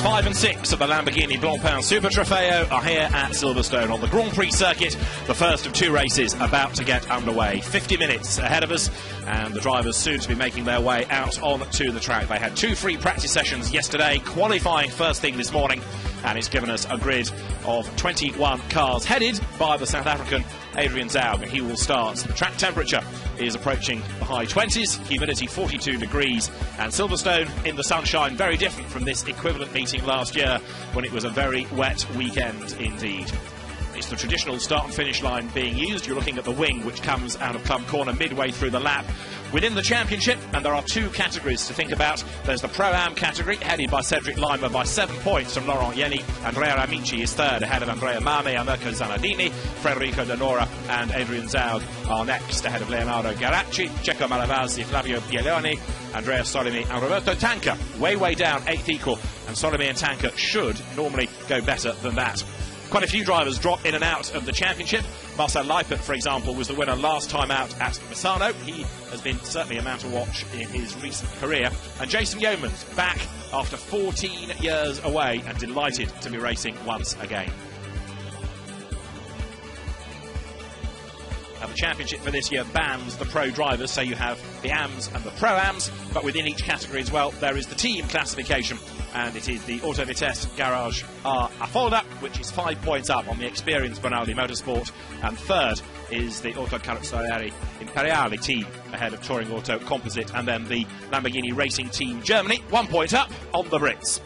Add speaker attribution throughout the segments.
Speaker 1: 5 and 6 of the Lamborghini Blancpain Super Trofeo are here at Silverstone on the Grand Prix circuit. The first of two races about to get underway. 50 minutes ahead of us, and the drivers soon to be making their way out onto the track. They had 2 free practice sessions yesterday, qualifying first thing this morning, and it's given us a grid of 21 cars headed by the South African Adrian Zaug, and he will start. The track temperature is approaching the high 20s, humidity 42 degrees, and Silverstone in the sunshine, very different from this equivalent meeting last year when it was a very wet weekend indeed. It's the traditional start and finish line being used. You're looking at the wing which comes out of Club Corner midway through the lap within the championship, and there are 2 categories to think about. There's the Pro-Am category, headed by Cedric Lima by 7 points from Laurent Yenny. Andrea Amici is third, ahead of Andrea Mame, Mirko Zanardini. Federico De Nora and Adrian Zaug are next, ahead of Leonardo Garacci, Cecco Malavasi, Flavio Bieloni, Andrea Solimi and Roberto Tanca. Way down, 8th equal, and Solimi and Tanca should normally go better than that. Quite a few drivers drop in and out of the championship. Marcel Leipert, for example, was the winner last time out at Misano. He has been certainly a man to watch in his recent career. And Jason Yeoman's back after 14 years away and delighted to be racing once again. Now, the championship for this year bans the pro drivers, so you have the AMs and the Pro-Ams, but within each category as well there is the team classification, and it is the Auto Vitesse Garage R Affolda, which is 5 points up on the experienced Bonaldi Motorsport, and third is the Auto Carrozzerieri Imperiale team, ahead of Touring Auto Composite, and then the Lamborghini Racing Team Germany, 1 point up on the Brits.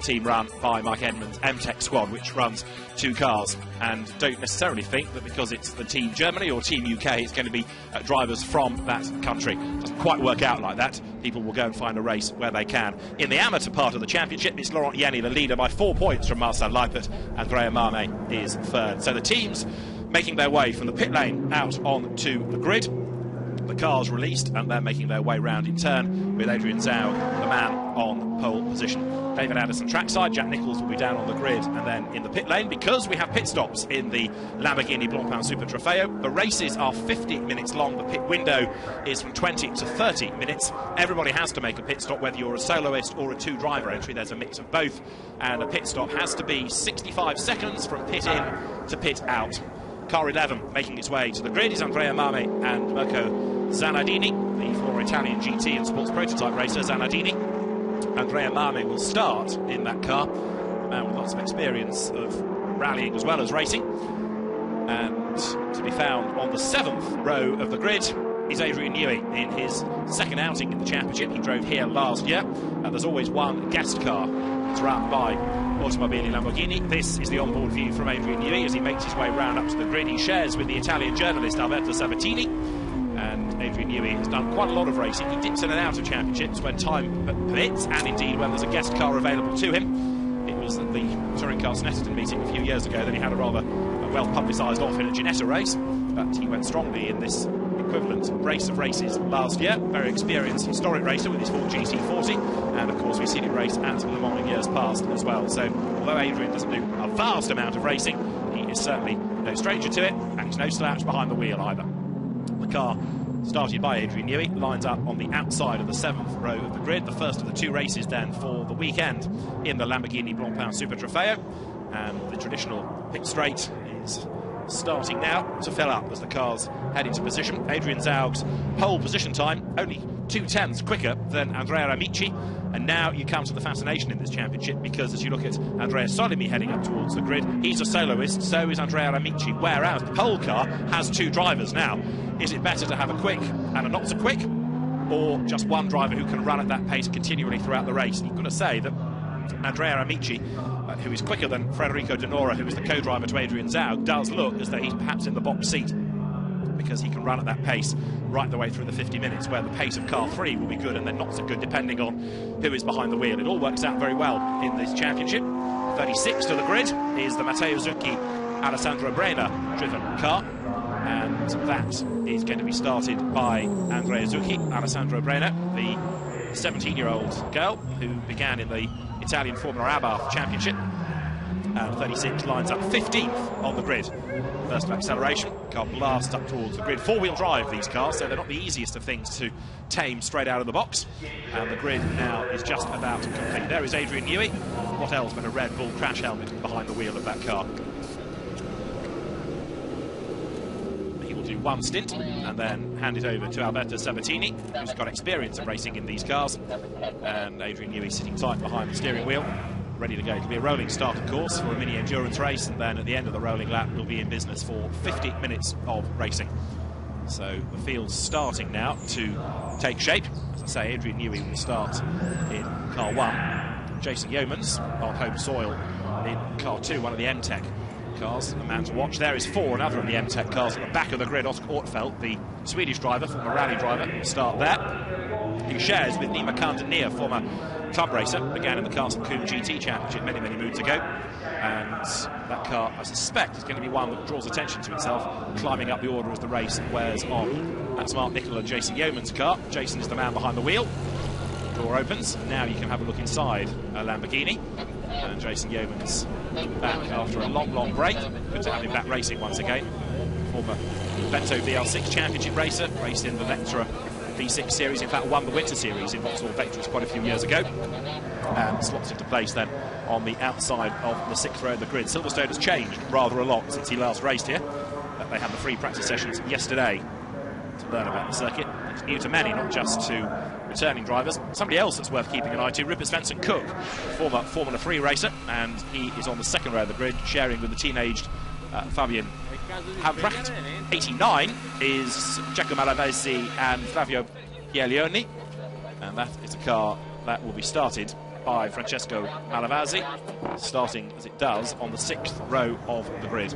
Speaker 1: Team run by Mike Edmonds' M-Tech squad, which runs 2 cars, and don't necessarily think that because it's the Team Germany or Team UK it's going to be drivers from that country. It doesn't quite work out like that. People will go and find a race where they can. In the amateur part of the championship, it's Laurent Yenny, the leader, by 4 points from Marcel Leipert. Andrea Mame is third. So the teams making their way from the pit lane out onto the grid. The cars released, and they're making their way round in turn, with Adrian Zaug, the man on pole position. David Anderson trackside, Jack Nicholls will be down on the grid, and then in the pit lane, because we have pit stops in the Lamborghini Blancpain Super Trofeo. The races are 50 minutes long. The pit window is from 20 to 30 minutes. Everybody has to make a pit stop, whether you're a soloist or a 2-driver entry. There's a mix of both, and a pit stop has to be 65 seconds from pit in to pit out. Car 11 making its way to the grid is Andrea Mame and Mirko Zanardini, the former Italian GT and sports prototype racer. Zanardini, Andrea Mame will start in that car, a man with lots of experience of rallying as well as racing. And to be found on the 7th row of the grid is Adrian Newey in his second outing in the championship. He drove here last year, and there's always one guest car that's run by Automobili Lamborghini. This is the onboard view from Adrian Newey as he makes his way round up to the grid. He shares with the Italian journalist Alberto Sabatini, and Adrian Newey has done quite a lot of racing. He dips in and out of championships when time permits, and indeed when there's a guest car available to him. It was at the Touring Car Snetterton meeting a few years ago that he had a rather well-publicised off in a Ginetta race, but he went strongly in this equivalent race of races last year. Very experienced, historic racer with his Ford GT40, and of course we've seen him race at Le Mans in years past as well. So although Adrian doesn't do a vast amount of racing, he is certainly no stranger to it, and he's no slouch behind the wheel either. The car, started by Adrian Newey, lines up on the outside of the 7th row of the grid. The first of the 2 races then for the weekend in the Lamborghini Blancpain Super Trofeo, and the traditional pit straight is starting now to fill up as the cars head into position. Adrian Zaug's pole position time only 2/10ths quicker than Andrea Amici, and now you come to the fascination in this championship, because as you look at Andrea Solimi heading up towards the grid, he's a soloist, so is Andrea Amici, whereas the pole car has 2 drivers. Now, is it better to have a quick and a not so quick, or just one driver who can run at that pace continually throughout the race? And you've got to say that Andrea Amici, who is quicker than Federico De Nora, who is the co-driver to Adrian Zaug, does look as though he's perhaps in the box seat, because he can run at that pace right the way through the 50 minutes, where the pace of car 3 will be good and then not so good depending on who is behind the wheel. It all works out very well in this championship. 36 to the grid is the Matteo Zucchi Alessandro Brena driven car, and that is going to be started by Andrea Zucchi. Alessandro Brena, the 17-year-old girl who began in the Italian Formula Abarth Championship, and 36 lines up 15th on the grid. First of acceleration, car blasts up towards the grid. 4-wheel drive, these cars, so they're not the easiest of things to tame straight out of the box. And the grid now is just about complete. There is Adrian Newey, what else but a Red Bull crash helmet behind the wheel of that car. He will do one stint and then hand it over to Alberto Sabatini, who's got experience of racing in these cars, and Adrian Newey sitting tight behind the steering wheel, ready to go. It'll be a rolling start, of course, for a mini endurance race, and then at the end of the rolling lap we'll be in business for 50 minutes of racing. So the field's starting now to take shape. As I say, Adrian Newey will start in car 1. Jason Yeomans on home soil in car 2, one of the M-Tech cars. A man to watch. There is 4, another of the M-Tech cars at the back of the grid. Oscar Ortfeldt, the Swedish driver, former rally driver, will start there. He shares with Nima Kandania, former club racer, began in the Castle Combe GT Championship many moons ago. And that car, I suspect, is going to be one that draws attention to itself, climbing up the order as the race wears on. That's Mark Nicola and Jason Yeoman's car. Jason is the man behind the wheel. Door opens. Now you can have a look inside a Lamborghini. And Jason Yeoman's back after a long break. Good to have him back racing once again. Former Vento VL6 Championship racer, raced in the Vectra V6 series, in fact won the Winter Series in Vauxhall Vectras quite a few years ago, and slots into place then on the outside of the 6th row of the grid. Silverstone has changed rather a lot since he last raced here. They had the free practice sessions yesterday to learn about the circuit. It's new to many, not just to returning drivers. Somebody else that's worth keeping an eye to, Rupert Svensson-Cook, former Formula 3 racer, and he is on the 2nd row of the grid, sharing with the teenaged Fabian Havracht. 89 is Giacomo Malavasi and Flavio Chielioni, and that is a car that will be started by Francesco Malavasi, starting as it does on the 6th row of the grid.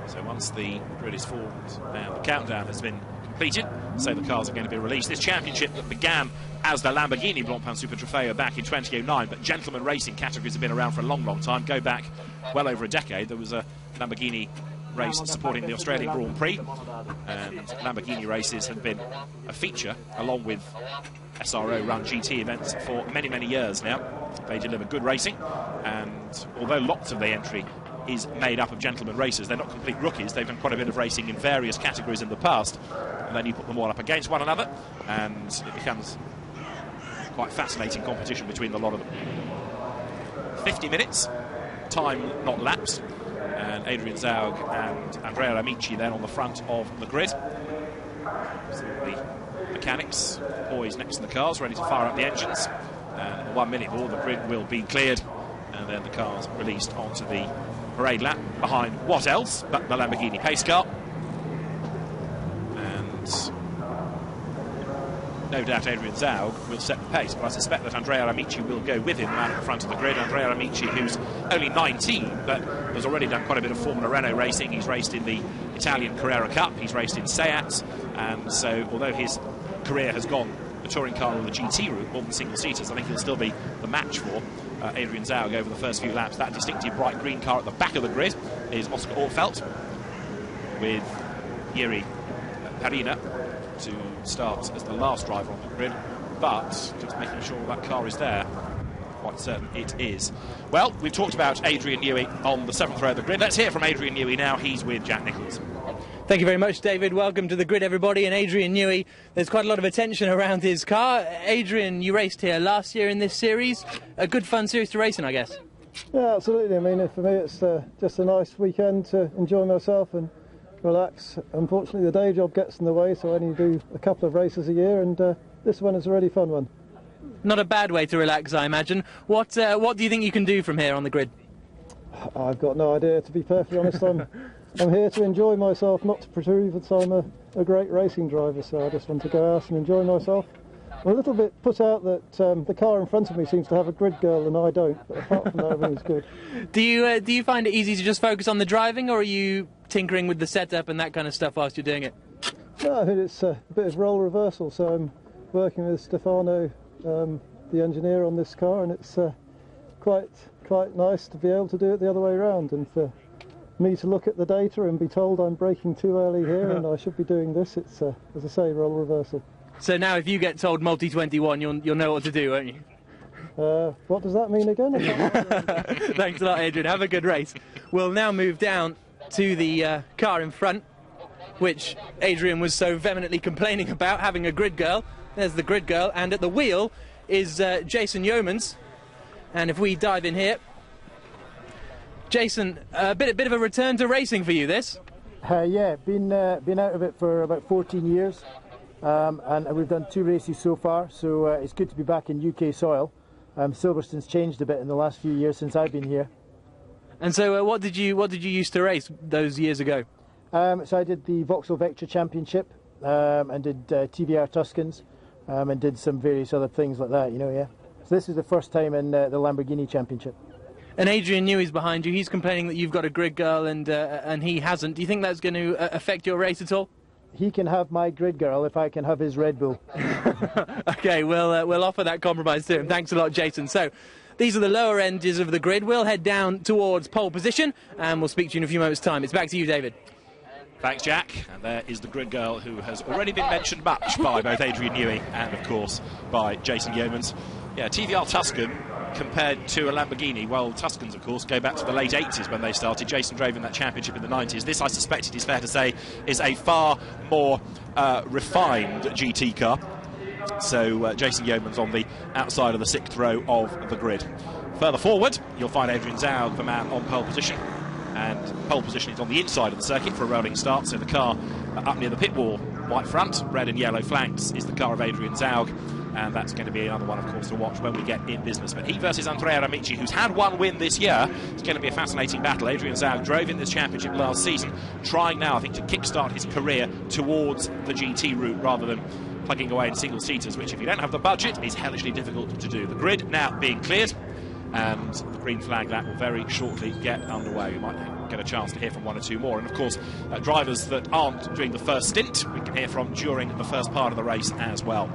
Speaker 1: So once the grid is formed and the countdown has been completed, so the cars are going to be released. This championship that began as the Lamborghini Blancpain Super Trofeo back in 2009, but gentleman racing categories have been around for a long time, go back well over a decade. There was a Lamborghini race supporting the Australian Grand Prix, and Lamborghini races have been a feature along with SRO run GT events for many years now. They deliver good racing, and although lots of the entry is made up of gentleman racers, they're not complete rookies. They've done quite a bit of racing in various categories in the past, and then you put them all up against one another and it becomes quite fascinating competition between a lot of them. 50 minutes, time not lapsed, and Adrian Zaug and Andrea Amici then on the front of the grid. So the mechanics poised next to the cars, ready to fire up the engines, and at the 1 minute ball the grid will be cleared, and then the cars released onto the parade lap behind what else but the Lamborghini pace car. And no doubt Adrian Zaug will set the pace, but I suspect that Andrea Amici will go with him, the man at the front of the grid. Andrea Amici, who's only 19 but has already done quite a bit of Formula Renault racing. He's raced in the Italian Carrera Cup, he's raced in Seats, and so although his career has gone the touring car or the GT route more than single seaters, I think he'll still be the match for Adrian Zaug over the first few laps. That distinctive bright green car at the back of the grid is Oscar Ortfeldt, with Jiri Parina to start as the last driver on the grid, but just making sure that car is there. Quite certain it is. Well, we've talked about Adrian Newey on the 7th row of the grid. Let's hear from Adrian Newey now. He's with Jack Nicholls.
Speaker 2: Thank you very much, David. Welcome to the grid, everybody. And Adrian Newey, there's quite a lot of attention around his car. Adrian, you raced here last year in this series. A good fun series to race in, I guess.
Speaker 3: Yeah, absolutely. I mean, for me it's just a nice weekend to enjoy myself and relax. Unfortunately, the day job gets in the way, so I only do a couple of races a year, and this one is a really fun one.
Speaker 2: Not a bad way to relax, I imagine. What do you think you can do from here on the grid?
Speaker 3: I've got no idea, to be perfectly honest. I'm here to enjoy myself, not to prove that I'm a great racing driver, so I just want to go out and enjoy myself. I'm a little bit put out that the car in front of me seems to have a grid girl and I don't, but apart from that, everything's good.
Speaker 2: Do you find it easy to just focus on the driving, or are you tinkering with the setup and that kind of stuff whilst you're doing it?
Speaker 3: No, I think it's a bit of role reversal, so I'm working with Stefano, the engineer on this car, and it's quite nice to be able to do it the other way around, and for me to look at the data and be told I'm braking too early here and I should be doing this, it's, as I say, role reversal.
Speaker 2: So now if you get told multi-21, you'll know what to do, won't you?
Speaker 3: What does that mean again?
Speaker 2: Thanks a lot, Adrian. Have a good race. We'll now move down to the car in front, which Adrian was so vehemently complaining about, having a grid girl. There's the grid girl, and at the wheel is Jason Yeomans, And if we dive in here, Jason, a bit of a return to racing for you, this?
Speaker 4: Yeah, been out of it for about 14 years, and we've done 2 races so far, so it's good to be back in UK soil. Silverstone's changed a bit in the last few years since I've been here.
Speaker 2: And so what did you used to race those years ago?
Speaker 4: So I did the Vauxhall Vectra Championship, and did TVR Tuscans, and did some various other things like that, yeah. So this is the first time in the Lamborghini Championship.
Speaker 2: And Adrian Newey's behind you. He's complaining that you've got a grid girl and he hasn't. Do you think that's going to affect your race at all?
Speaker 4: He can have my grid girl if I can have his Red Bull.
Speaker 2: Okay, we'll offer that compromise to him. Thanks a lot, Jason. So these are the lower edges of the grid. We'll head down towards pole position, and we'll speak to you in a few moments' time. It's back to you, David.
Speaker 1: Thanks, Jack. And there is the grid girl who has already been mentioned much by both Adrian Newey and, of course, by Jason Yeomans. Yeah, TVR Tuscan compared to a Lamborghini. Well, Tuscans, of course, go back to the late 80s when they started. Jason drove in that championship in the 90s. This, I suspect it is fair to say, is a far more refined GT car. So Jason Yeomans on the outside of the 6th row of the grid. Further forward, you'll find Adrian Zaug, the man on pole position. And pole position is on the inside of the circuit for a rolling start, so the car up near the pit wall, white front, red and yellow flanks, is the car of Adrian Zaug, and that's going to be another one, of course, to watch when we get in business. But he versus Andrea Amici, who's had one win this year, it's going to be a fascinating battle. Adrian Zaug drove in this championship last season, trying now, I think, to kickstart his career towards the GT route rather than plugging away in single-seaters, which, if you don't have the budget, is hellishly difficult to do. The grid now being cleared, and the green flag that will very shortly get underway. We might get a chance to hear from one or two more, and of course drivers that aren't doing the first stint we can hear from during the first part of the race as well.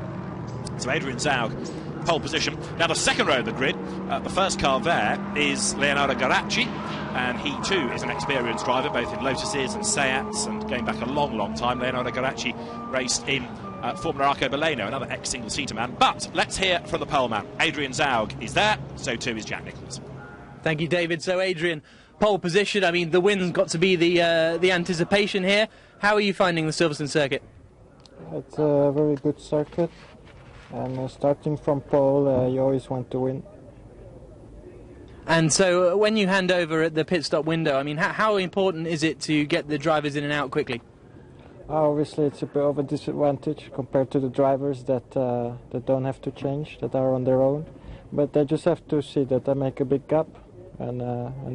Speaker 1: So Adrian Zaug, pole position. Now the second row of the grid, the first car there is Leonardo Garacci, and he too is an experienced driver, both in Lotuses and Seats, and going back a long time. Leonardo Garacci raced in Formula Arco Baleno, another ex-single-seater man. But let's hear from the pole man. Adrian Zaug is there, so too is Jack Nicholls.
Speaker 2: Thank you, David. So Adrian, pole position, I mean, the win's got to be the anticipation here. How are you finding the Silverstone circuit?
Speaker 5: It's a very good circuit, and starting from pole, you always want to win.
Speaker 2: And so when you hand over at the pit stop window, I mean, how important is it to get the drivers in and out quickly?
Speaker 5: Obviously, it's a bit of a disadvantage compared to the drivers that don't have to change, that are on their own. But they just have to see that they make a big gap, and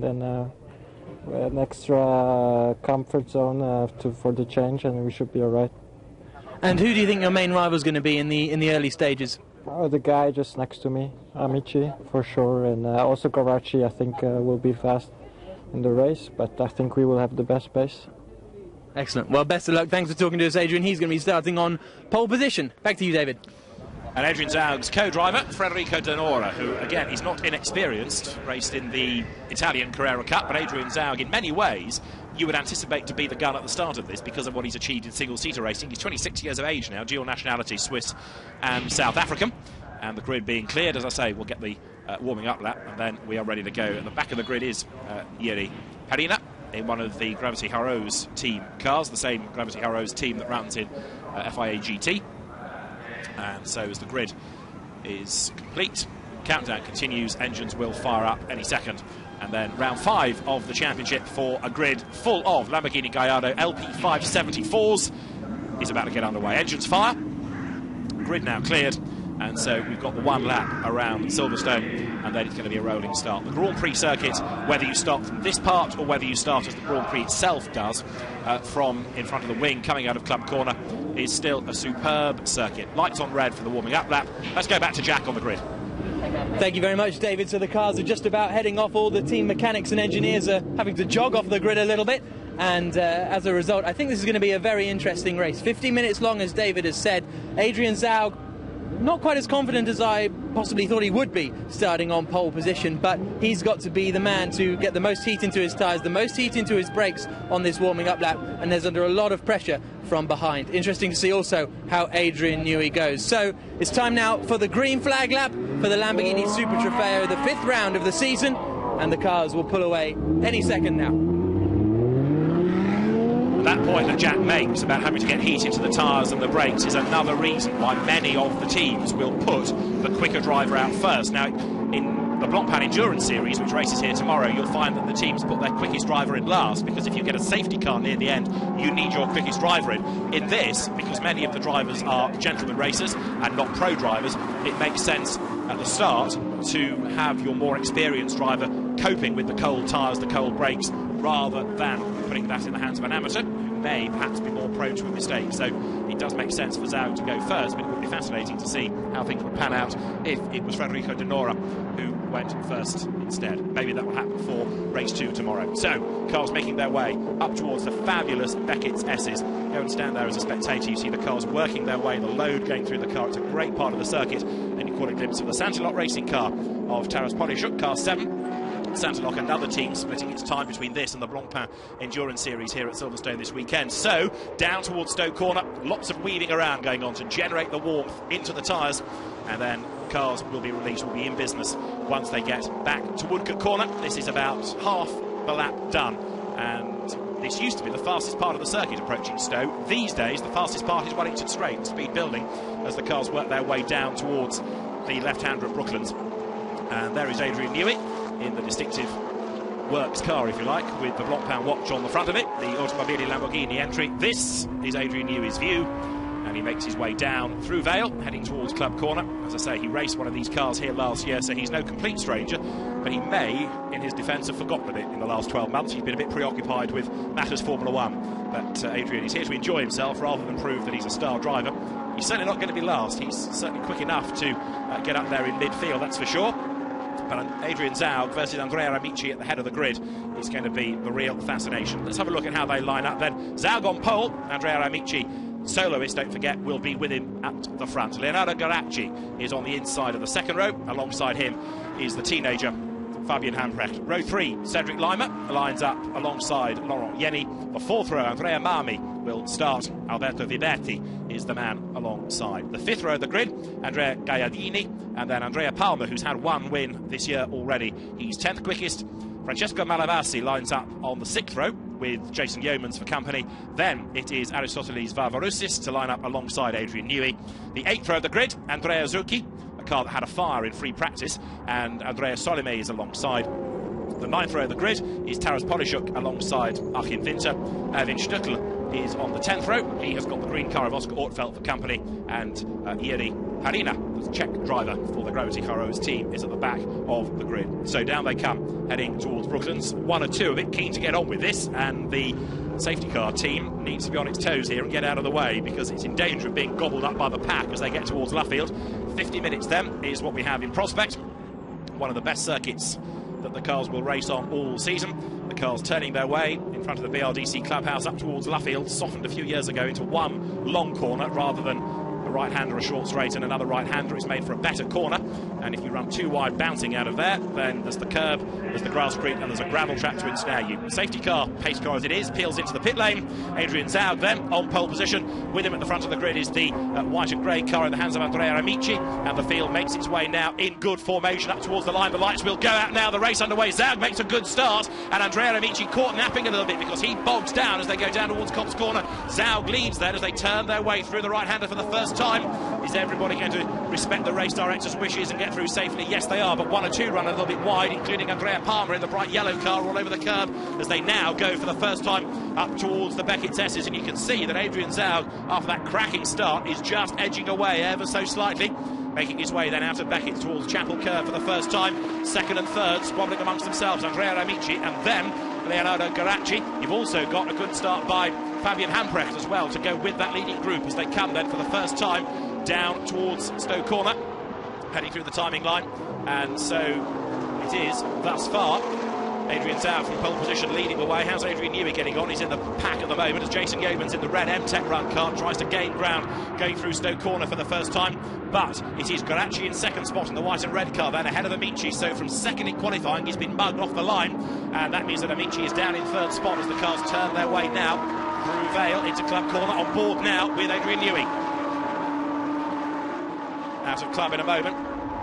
Speaker 5: then an extra comfort zone for the change, and we should be all right.
Speaker 2: And who do you think your main rival is going to be in the early stages?
Speaker 5: Oh, the guy just next to me, Amici, for sure, and also Garacci, I think, will be fast in the race, but I think we will have the best pace.
Speaker 2: Excellent. Well, best of luck. Thanks for talking to us, Adrian. He's going to be starting on pole position. Back to you, David.
Speaker 1: And Adrian Zaug's co-driver, Federico Donora, who, again, is not inexperienced, raced in the Italian Carrera Cup, but Adrian Zaug, in many ways, you would anticipate to be the gun at the start of this because of what he's achieved in single-seater racing. He's 26 years of age now, dual nationality, Swiss and South African. And the grid being cleared, as I say, we'll get the warming up lap, and then we are ready to go. At the back of the grid is Jiri Perina in one of the Gravity Harrows team cars, the same Gravity Harrows team that runs in FIA GT. And so as the grid is complete, countdown continues, engines will fire up any second. And then round 5 of the championship for a grid full of Lamborghini Gallardo LP574s is about to get underway. Engines fire, grid now cleared, and so we've got the one lap around Silverstone, and then it's going to be a rolling start. The Grand Prix circuit, whether you start from this part or whether you start as the Grand Prix itself does, from in front of the wing coming out of Club Corner, is still a superb circuit. Lights on red for the warming up lap. Let's go back to Jack on the grid.
Speaker 2: Thank you very much, David. So the cars are just about heading off. All the team mechanics and engineers are having to jog off the grid a little bit, and as a result, I think this is going to be a very interesting race. 15 minutes long, as David has said. Adrian Zaug, not quite as confident as I possibly thought he would be starting on pole position, but he's got to be the man to get the most heat into his tyres, the most heat into his brakes on this warming up lap, and there's under a lot of pressure from behind. Interesting to see also how Adrian Newey goes. So it's time now for the green flag lap for the Lamborghini Super Trofeo, the 5th round of the season, and the cars will pull away any second now.
Speaker 1: That point that Jack makes about having to get heat into the tyres and the brakes is another reason why many of the teams will put the quicker driver out first. Now, in the Blancpain Endurance Series, which races here tomorrow, you'll find that the teams put their quickest driver in last, because if you get a safety car near the end, you need your quickest driver in. In this, because many of the drivers are gentlemen racers and not pro drivers, it makes sense at the start to have your more experienced driver coping with the cold tyres, the cold brakes, rather than putting that in the hands of an amateur who may perhaps be more prone to a mistake. So it does make sense for Zhao to go first, but it would be fascinating to see how things would pan out if it was Federico de Nora who went first instead. Maybe that will happen for race 2 tomorrow. So cars making their way up towards the fabulous Beckett's S's. Go and stand there as a spectator. You see the cars working their way, the load going through the car. It's a great part of the circuit, and you caught a glimpse of the Santilok racing car of Taras Polishuk, car 7. Santilok, another team, splitting its time between this and the Blancpain Endurance Series here at Silverstone this weekend. So, down towards Stoke Corner, lots of weaving around going on to generate the warmth into the tyres, and then cars will be released, will be in business once they get back to Woodcote Corner. This is about half the lap done, and this used to be the fastest part of the circuit approaching Stowe. These days, the fastest part is Wellington Straight, speed building, as the cars work their way down towards the left-hander at Brooklands. And there is Adrian Newey in the distinctive works car, if you like, with the Blancpain watch on the front of it, the Automobili Lamborghini entry. This is Adrian Newey's view, and he makes his way down through Vale, heading towards Club Corner. As I say, he raced one of these cars here last year, so he's no complete stranger, but he may, in his defence, have forgotten it in the last 12 months. He's been a bit preoccupied with matters Formula 1, but Adrian is here to enjoy himself rather than prove that he's a star driver. He's certainly not going to be last. He's certainly quick enough to get up there in midfield, that's for sure. But Adrian Zaug versus Andrea Amici at the head of the grid is going to be the real fascination. Let's have a look at how they line up then. Zaug on pole, Andrea Amici, soloist, don't forget, will be with him at the front. Leonardo Garacci is on the inside of the second row. Alongside him is the teenager Fabian Hamprecht. Row 3, Cedric Lima lines up alongside Laurent Yenny. The fourth row, Andrea Marmi will start. Alberto Viberti is the man alongside. The fifth row of the grid, Andrea Gaiadini, and then Andrea Palmer, who's had one win this year already. He's 10th quickest. Francesco Malavasi lines up on the 6th row with Jason Yeomans for company. Then it is Aristoteles Varvaroussis to line up alongside Adrian Newey. The 8th row of the grid, Andrea Zucchi, a car that had a fire in free practice, and Andrea Solime is alongside. The 9th row of the grid is Taras Polishuk alongside Achim Winter. Erwin Stöckl is on the 10th row. He has got the green car of Oscar Ortfeld for company, and Iri Harina, the Czech driver for the Gravity Heroes team, is at the back of the grid. So down they come, heading towards Brooklands. One or two a bit keen to get on with this, and the safety car team needs to be on its toes here and get out of the way, because it's in danger of being gobbled up by the pack as they get towards Luffield. 50 minutes then is what we have in prospect. One of the best circuits that the cars will race on all season. The cars turning their way in front of the BRDC clubhouse up towards Luffield, softened a few years ago into one long corner rather than a right-hander, a short straight and another right-hander. It's made for a better corner, and if you run too wide bouncing out of there, then there's the curb, there's the grass street, and there's a gravel track to ensnare you. Safety car, pace car as it is, peels into the pit lane. Adrian Zaug then on pole position. With him at the front of the grid is the white and grey car in the hands of Andrea Amici, and the field makes its way now in good formation up towards the line. The lights will go out now, the race underway. Zaug makes a good start, and Andrea Amici caught napping a little bit because he bogs down as they go down towards Cops Corner. Zaug leads then as they turn their way through the right-hander for the first time. Is everybody going to respect the race director's wishes and get through safely? Yes, they are, but one or two run a little bit wide, including Andrea Palmer in the bright yellow car all over the curb as they now go for the first time up towards the Beckett's S's, and you can see that Adrian Zaug, after that cracking start, is just edging away ever so slightly, making his way then out of Beckett towards Chapel Curve for the first time. Second and third squabbling amongst themselves, Andrea Amici and then Leonardo Garacci. You've also got a good start by Fabian Hamprecht as well to go with that leading group as they come then for the first time down towards Stowe Corner, heading through the timing line. And so it is thus far Adrian Zaug from pole position leading the way. How's Adrian Newey getting on? He's in the pack at the moment as Jason Yeomans in the red M-Tech run car tries to gain ground going through Stowe Corner for the first time. But it is Garacci in second spot in the white and red car then ahead of Amici. So from second in qualifying he's been mugged off the line, and that means that Amici is down in third spot as the cars turn their way now through Vale into Club Corner. On board now with Adrian Newey. Out of club in a moment.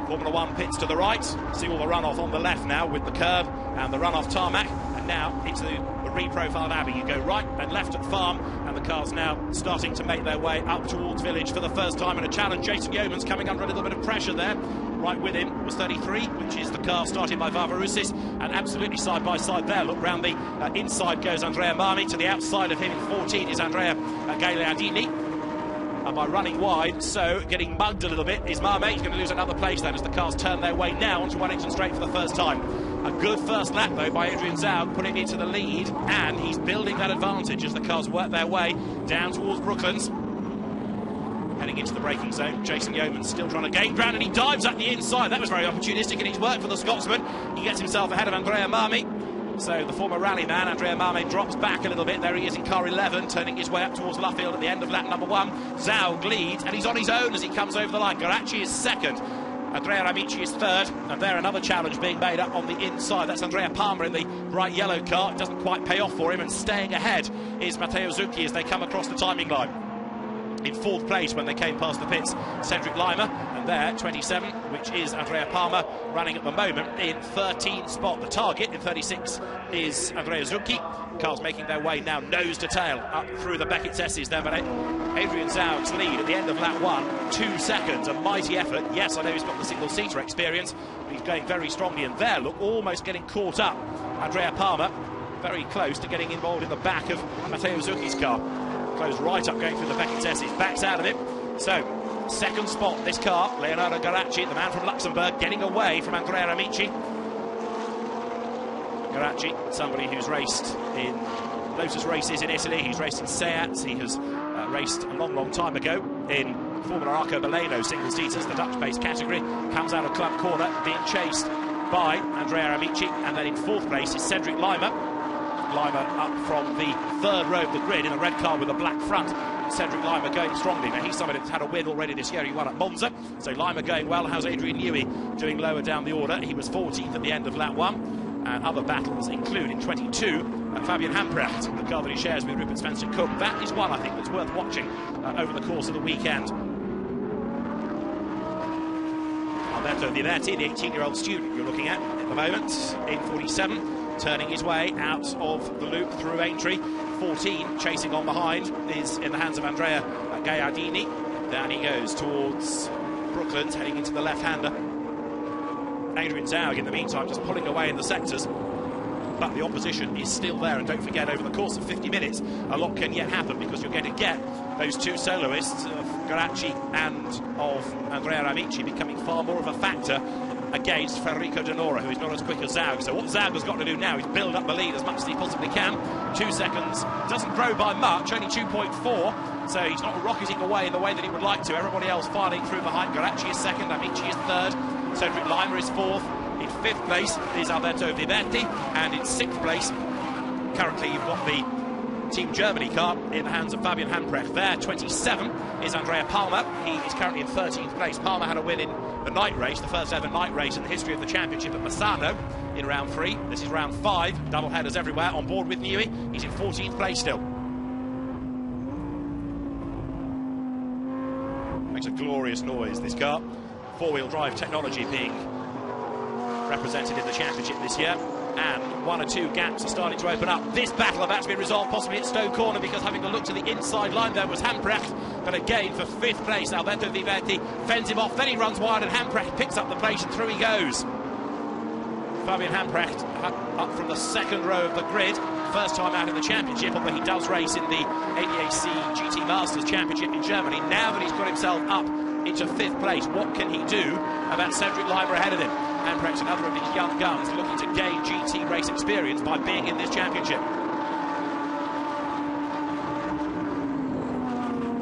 Speaker 1: Formula 1 pits to the right. See all the runoff on the left now with the curb and the runoff tarmac. And now into the reprofiled Abbey. You go right and left at Farm, and the cars now starting to make their way up towards Village for the first time in a challenge. Jason Yeomans coming under a little bit of pressure there. right with him was 33, which is the car started by Vavaroussis, and absolutely side by side there. Look round the inside goes Andrea Marmi, to the outside of him in 14 is Andrea Gagliardini. And by running wide, so getting mugged a little bit, is Marmi. He's going to lose another place then as the cars turn their way now onto Wellington Straight for the first time. A good first lap though by Adrian Zaug, putting into the lead, and he's building that advantage as the cars work their way down towards Brooklands. Heading into the braking zone, Jason Yeoman's still trying to gain ground, and he dives at the inside. That was very opportunistic, and he's worked for the Scotsman. He gets himself ahead of Andrea Marmi. So the former rally man, Andrea Marmi, drops back a little bit. There he is in car 11, turning his way up towards Luffield at the end of lap number 1. Zaug leads, and he's on his own as he comes over the line. Garacci is second. Andrea Amici is third, and there another challenge being made up on the inside. That's Andrea Palmer in the bright yellow car. It doesn't quite pay off for him, and staying ahead is Matteo Zucchi as they come across the timing line. In 4th place when they came past the pits, Cedric Lima, and there 27, which is Andrea Palmer, running at the moment in 13th spot. The target in 36 is Andrea Zucchi. Cars making their way now nose to tail up through the Beckett's S's there, but Adrian Zaug's lead at the end of lap 1, 2 seconds, a mighty effort. Yes, I know he's got the single-seater experience, but he's going very strongly, and there, look, almost getting caught up. Andrea Palmer very close to getting involved in the back of Matteo Zucchi's car. Goes right up going through the Beckett's S's, backs out of it. So, 2nd spot, this car, Leonardo Garacci, the man from Luxembourg, getting away from Andrea Amici. Garacci, somebody who's raced in Lotus races in Italy, he's raced in Seats, he has raced a long time ago in Formula Arco Baleno single-seaters, the Dutch-based category, comes out of Club Corner, being chased by Andrea Amici, and then in 4th place is Cedric Lima. Lima up from the 3rd row of the grid in a red car with a black front. Cedric Lima going strongly. Now he's somebody that's had a win already this year. He won at Monza. So Lima going well. How's Adrian Newey doing lower down the order? He was 14th at the end of lap 1. And other battles include in 22 Fabian Hamprecht, the car that he shares with Rupert Spencer-Cook. That is one I think that's worth watching over the course of the weekend. Alberto Viverti, the 18-year-old student you're looking at the moment, in 47. Turning his way out of the loop through Aintree. 14 chasing on behind is in the hands of Andrea Gagliardini. Down he goes towards Brooklands, heading into the left-hander. Adrian Zaug in the meantime just pulling away in the sectors, but the opposition is still there, and don't forget over the course of 50 minutes a lot can yet happen, because you're going to get those two soloists of Garacci and of Andrea Amici becoming far more of a factor against Federico De Nora, who is not as quick as Zaug. So what Zaug has got to do now is build up the lead as much as he possibly can. 2 seconds, doesn't grow by much, only 2.4, so he's not rocketing away in the way that he would like to. Everybody else filing through behind. Garacci is 2nd, Amici is 3rd, Cedric Lima is 4th. In 5th place is Alberto Viverti, and in 6th place, currently you've got the Team Germany car in the hands of Fabian Hamprecht. There, 27, is Andrea Palmer. He is currently in 13th place. Palmer had a win in the night race, the first ever night race in the history of the championship at Misano in round 3. This is round 5, double headers everywhere, on board with Newey. He's in 14th place still. Makes a glorious noise, this car. 4-wheel drive technology being represented in the championship this year, and 1 or 2 gaps are starting to open up. This battle about to be resolved possibly at Stowe Corner, because having a look to the inside line there was Hamprecht, but again for 5th place Alberto Viverti fends him off, then he runs wide and Hamprecht picks up the place and through he goes. Fabian Hamprecht up from the 2nd row of the grid, first time out in the championship, although he does race in the ADAC GT Masters Championship in Germany. Now that he's got himself up into 5th place, what can he do about Cedric Lima ahead of him? Hamprecht, another of these young guns looking to gain GT race experience by being in this championship.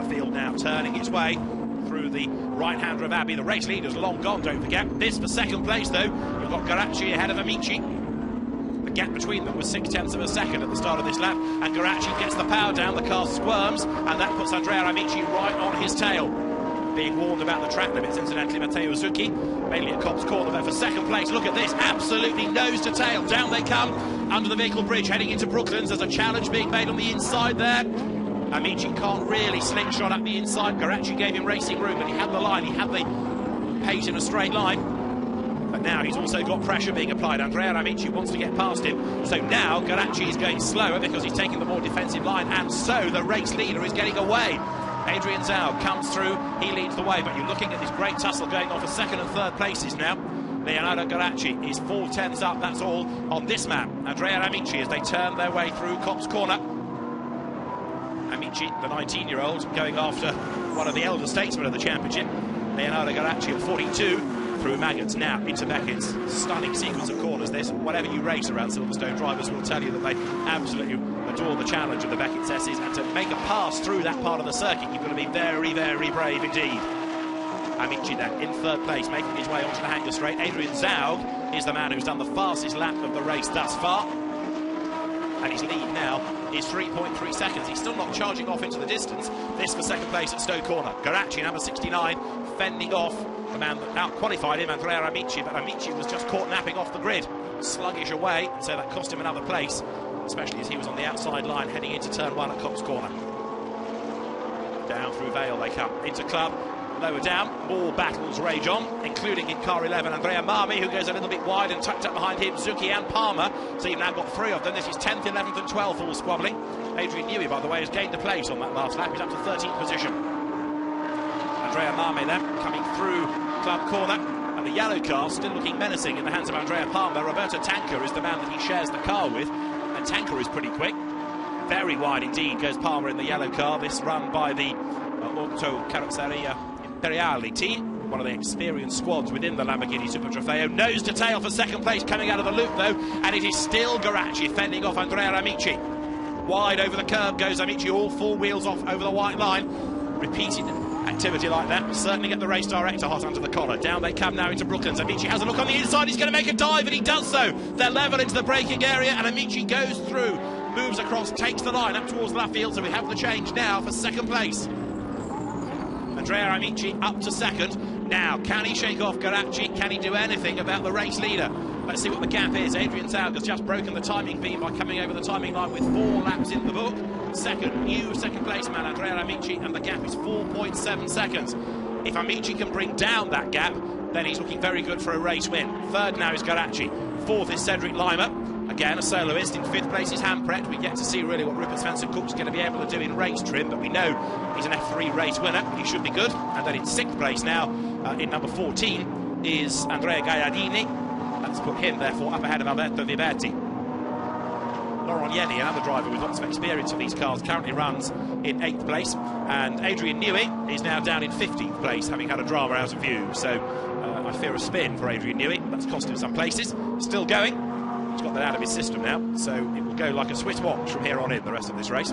Speaker 1: The field now turning its way through the right-hander of Abbey. The race leader's long gone, don't forget. This for 2nd place, though. You've got Garacci ahead of Amici. The gap between them was 0.6 of a second at the start of this lap, and Garacci gets the power down, the car squirms, and that puts Andrea Amici right on his tail. Being warned about the track limits, incidentally, Matteo Zucchi, mainly at Cobb's Corner there for 2nd place. Look at this, absolutely nose to tail. Down they come, under the vehicle bridge, heading into Brooklands. There's a challenge being made on the inside there. Amici can't really slingshot up the inside. Garacci gave him racing room, but he had the line, he had the pace in a straight line. But now he's also got pressure being applied. Andrea Amici wants to get past him. So now Garacci is going slower because he's taking the more defensive line, and so the race leader is getting away. Adrian Zaug comes through, he leads the way, but you're looking at this great tussle going on for second and third places now. Leonardo Garacci is 4/10 up, that's all on this man, Andrea Amici, as they turn their way through Copse Corner. Amici, the 19-year-old, going after one of the elder statesmen of the championship. Leonardo Garacci at 42, through Maggots, now into Beckett's. Stunning sequence of corners this. Whatever you race around Silverstone, drivers will tell you that they absolutely adore the challenge of the Beckett's S's, and to make a pass through that part of the circuit, you've got to be very, very brave indeed. Amici then in third place, making his way onto the hanger straight. Adrian Zaug is the man who's done the fastest lap of the race thus far, and his lead now is 3.3 seconds. He's still not charging off into the distance. This for second place at Stowe Corner. Garacci, number 69, fending off the man that out-qualified him, Andrea Amici, but Amici was just caught napping off the grid, sluggish away, and so that cost him another place, especially as he was on the outside line heading into turn 1 at Copse Corner. Down through Vale they come, into Club, lower down, more battles rage on, including in car 11, Andrea Marmi, who goes a little bit wide, and tucked up behind him, Zucchi and Palmer. So you've now got 3 of them. This is 10th, 11th and 12th all squabbling. Adrian Newey, by the way, has gained a place on that last lap. He's up to 13th position. Andrea Marmi then coming through Club Corner, and the yellow car still looking menacing in the hands of Andrea Palmer. Roberto Tanker is the man that he shares the car with, and Tanker is pretty quick. Very wide indeed goes Palmer in the yellow car. This run by the Auto Carrozzeria Imperiale team, one of the experienced squads within the Lamborghini Super Trofeo. Nose to tail for second place, coming out of the loop though, and it is still Garacci fending off Andrea Amici. Wide over the curb goes Amici, all 4 wheels off over the white line. Repeated activity like that will certainly get the race director hot under the collar. Down they come now into Brooklands. Amici has a look on the inside, he's going to make a dive, and he does so. They're level into the braking area, and Amici goes through, moves across, takes the line up towards left field, so we have the change now for second place. Andrea Amici up to second. Now, can he shake off Garacci? Can he do anything about the race leader? Let's see what the gap is. Adrian Zaug has just broken the timing beam by coming over the timing line with 4 laps in the book. New second place man, Andrea Amici, and the gap is 4.7 seconds. If Amici can bring down that gap, then he's looking very good for a race win. Third now is Garacci. Fourth is Cedric Lima. Again, a soloist. In 5th place is Hampret. We get to see really what Rupert Svensson-Cook's going to be able to do in race trim, but we know he's an F3 race winner. He should be good. And then in 6th place now, in number 14, is Andrea Gaiardini. Let's put him, therefore, up ahead of Alberto Viberti. Laurent Yenny, another driver with lots of experience of these cars, currently runs in 8th place. And Adrian Newey is now down in 15th place, having had a drama out of view. So I fear a spin for Adrian Newey. That's cost him some places. Still going. He's got that out of his system now, so it will go like a Swiss watch from here on in the rest of this race.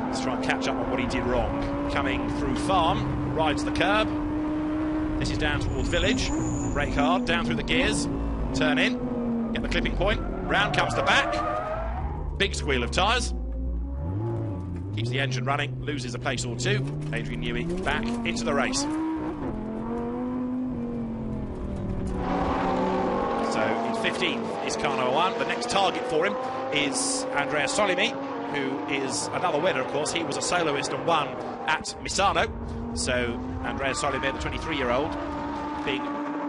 Speaker 1: Let's try and catch up on what he did wrong. Coming through Farm, rides the curb. This is down towards Village. Brake hard, down through the gears. Turn in, get the clipping point. Round comes the back. Big squeal of tyres. Keeps the engine running, loses a place or 2. Adrian Newey back into the race. So in 15th is car number 1. The next target for him is Andrea Solimi, who is another winner, of course. He was a soloist and won at Misano. So Andrea Solimi, the 23-year-old, being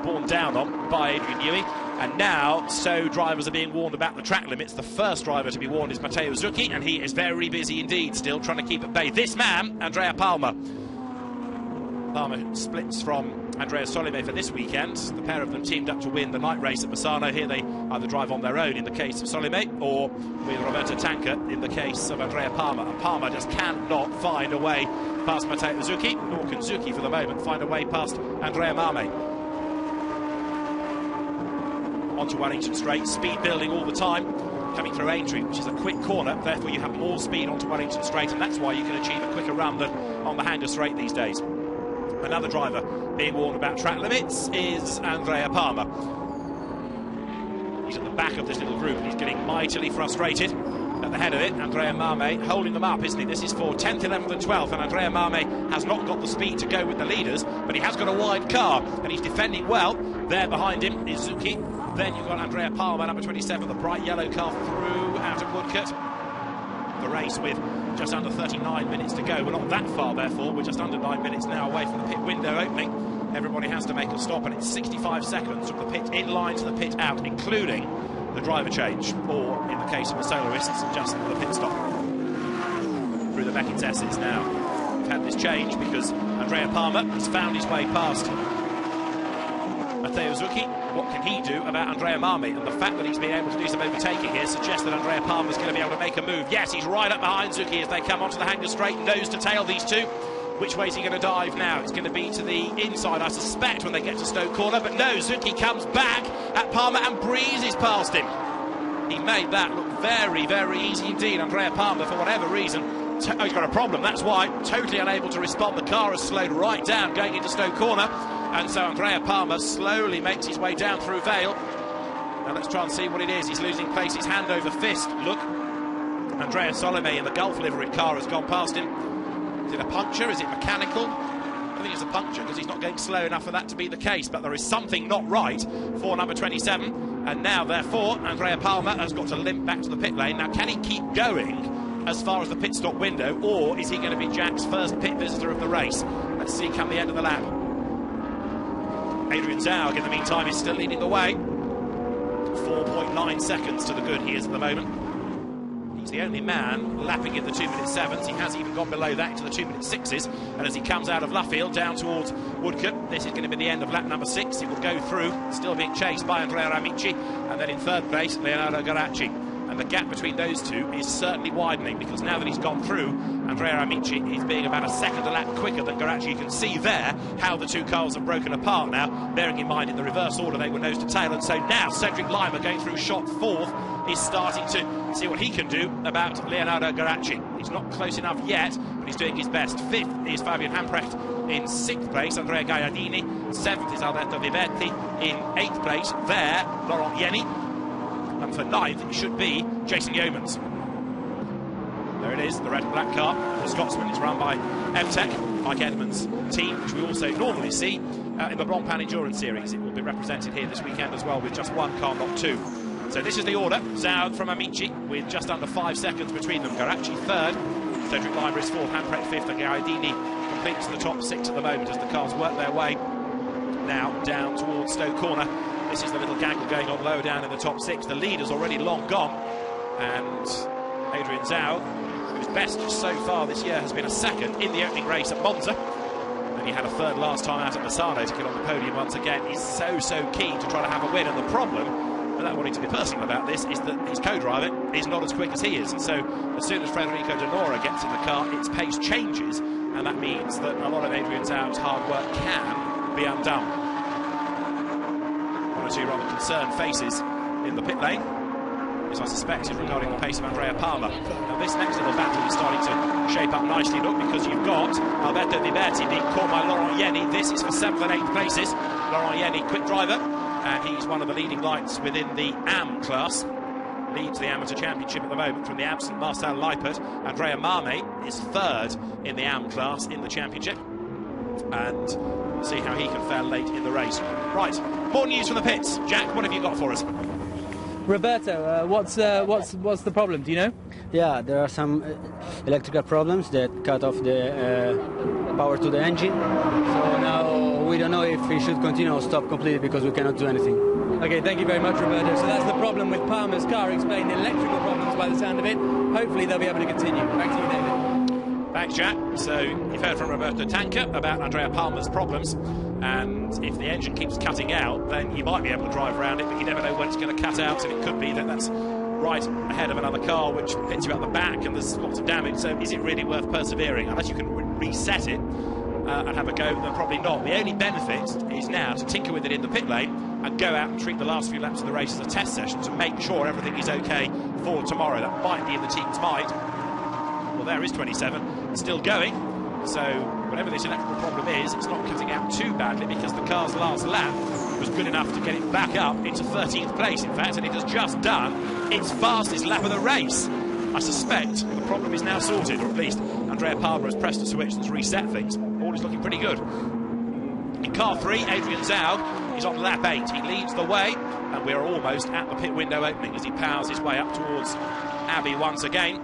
Speaker 1: borne down on by Adrian Newey. And now, so drivers are being warned about the track limits. The first driver to be warned is Matteo Zucchi, and he is very busy indeed, still trying to keep at bay. This man, Andrea Palmer. Palmer splits from Andrea Solime for this weekend. The pair of them teamed up to win the night race at Misano. Here they either drive on their own in the case of Solime, or with Roberto Tanker in the case of Andrea Palmer. And Palmer just cannot find a way past Matteo Zucchi, nor can Zucchi for the moment find a way past Andrea Marme. Onto Wellington Straight, speed building all the time, coming through Aintree, which is a quick corner, therefore you have more speed onto Wellington Straight, and that's why you can achieve a quicker run than on the Hanger Straight these days. Another driver being warned about track limits is Andrea Palmer. He's at the back of this little group and he's getting mightily frustrated. At the head of it, Andrea Marme holding them up, isn't he? This is for 10th, 11th and 12th, and Andrea Marme has not got the speed to go with the leaders, but he has got a wide car and he's defending well. There behind him is Zucchi. Then you've got Andrea Palmer, number 27, the bright yellow car through out of Woodcote. The race with just under 39 minutes to go. We're not that far, therefore. We're just under 9 minutes now away from the pit window opening. Everybody has to make a stop, and it's 65 seconds from the pit in line to the pit out, including the driver change, or in the case of the soloists, just the pit stop. through the Beckett S's now. We've had this change because Andrea Palmer has found his way past Matteo Zucchi. What can he do about Andrea Marmi? And the fact that he's been able to do some overtaking here suggests that Andrea Palmer's going to be able to make a move. Yes, he's right up behind Zucchi as they come onto the hanger straight, nose to tail, these two. Which way is he going to dive now? It's going to be to the inside, I suspect, when they get to Stoke Corner. But no, Zucchi comes back at Palmer and breezes past him. He made that look very, very easy indeed. Andrea Palmer, for whatever reason, he's got a problem, that's why. Totally unable to respond. The car has slowed right down going into Stoke Corner. And so Andrea Palmer slowly makes his way down through Vale. Now let's try and see what it is. He's losing pace, he's hand over fist. Look, Andrea Solomé in the Gulf livery car has gone past him. Is it a puncture? Is it mechanical? I think it's a puncture because he's not going slow enough for that to be the case. But there is something not right for number 27. And now, therefore, Andrea Palmer has got to limp back to the pit lane. Now, can he keep going as far as the pit stop window, or is he going to be Jack's first pit visitor of the race? Let's see come the end of the lap. Adrian Zaug, in the meantime, is still leading the way. 4.9 seconds to the good he is at the moment. He's the only man lapping in the 2-minute 7s. He has even gone below that to the 2-minute 6s. And as he comes out of Luffield down towards Woodcote, this is going to be the end of lap number 6. He will go through, still being chased by Andrea Amici. And then in third place, Leonardo Garacci. And the gap between those two is certainly widening, because now that he's gone through, Andrea Amici is being about a second a lap quicker than Garacci. You can see there how the two cars have broken apart now, bearing in mind in the reverse order they were nose to tail. And so now Cedric Lima, going through shot fourth, is starting to see what he can do about Leonardo Garacci. He's not close enough yet, but he's doing his best. Fifth is Fabian Hamprecht. In sixth place, Andrea Gaiardini. Seventh is Alberto Vivetti. In eighth place, there, Laurent Yenny. And for ninth, it should be Jason Yeomans. There it is, the red and black car. The Scotsman is run by MTech, Mike Edmonds' team, which we also normally see in the Blancpain Endurance Series. It will be represented here this weekend as well, with just one car, not two. So this is the order. Zaud from Amici, with just under 5 seconds between them. Garacci third, Cedric Lima is fourth, Hamprecht fifth, and Gaiardini completes the top 6 at the moment as the cars work their way now down towards Stoke Corner. This is the little gaggle going on low down in the top 6. The leader's already long gone, and Adrian Zaud, whose best so far this year has been a second in the opening race at Monza, and he had a third last time out at Misano to get on the podium once again. He's so keen to try to have a win, and the problem, without wanting to be personal about this, is that his co-driver is not as quick as he is. And so as soon as Federico De Nora gets in the car, its pace changes, and that means that a lot of Adrian Zaud's hard work can be undone. One or two rather concerned faces in the pit lane, as I suspect is regarding the pace of Andrea Palmer. Now this next little battle is starting to shape up nicely, look, because you've got Alberto Vivetti being caught by Laurent Yenny. This is for 7th and 8th places. Laurent Yenny, quick driver, and he's one of the leading lights within the AM class. Leads the amateur championship at the moment from the absent Marcel Leipert. Andrea Marmi is third in the AM class in the championship, and we'll see how he can fare late in the race. Right, more news from the pits. Jack, what have you got for us?
Speaker 2: Roberto, what's the problem? Do you know?
Speaker 6: Yeah, there are some electrical problems that cut off the power to the engine. So now we don't know if we should continue or stop completely, because we cannot do anything.
Speaker 2: Okay, thank you very much, Roberto. So that's the problem with Palmer's car. Explain the electrical problems by the sound of it. Hopefully they'll be able to continue. Back to you, David.
Speaker 1: Thanks, Jack. So you've heard from Roberto Tanca about Andrea Palmer's problems, and if the engine keeps cutting out, then you might be able to drive around it, but you never know when it's going to cut out, and it could be that that's right ahead of another car which hits you at the back and there's lots of damage. So is it really worth persevering? Unless you can reset it and have a go, then probably not. The only benefit is now to tinker with it in the pit lane and go out and treat the last few laps of the race as a test session to make sure everything is okay for tomorrow. That might be in the team's mind. Well, there is 27 still going, so whatever this electrical problem is, it's not cutting out too badly, because the car's last lap was good enough to get it back up into 13th place, in fact, and it has just done its fastest lap of the race. I suspect the problem is now sorted, or at least Andrea Palmer has pressed a switch that's reset things. All is looking pretty good. In car 3, Adrian Zaug is on lap 8. He leads the way, and we're almost at the pit window opening as he powers his way up towards Abbey once again.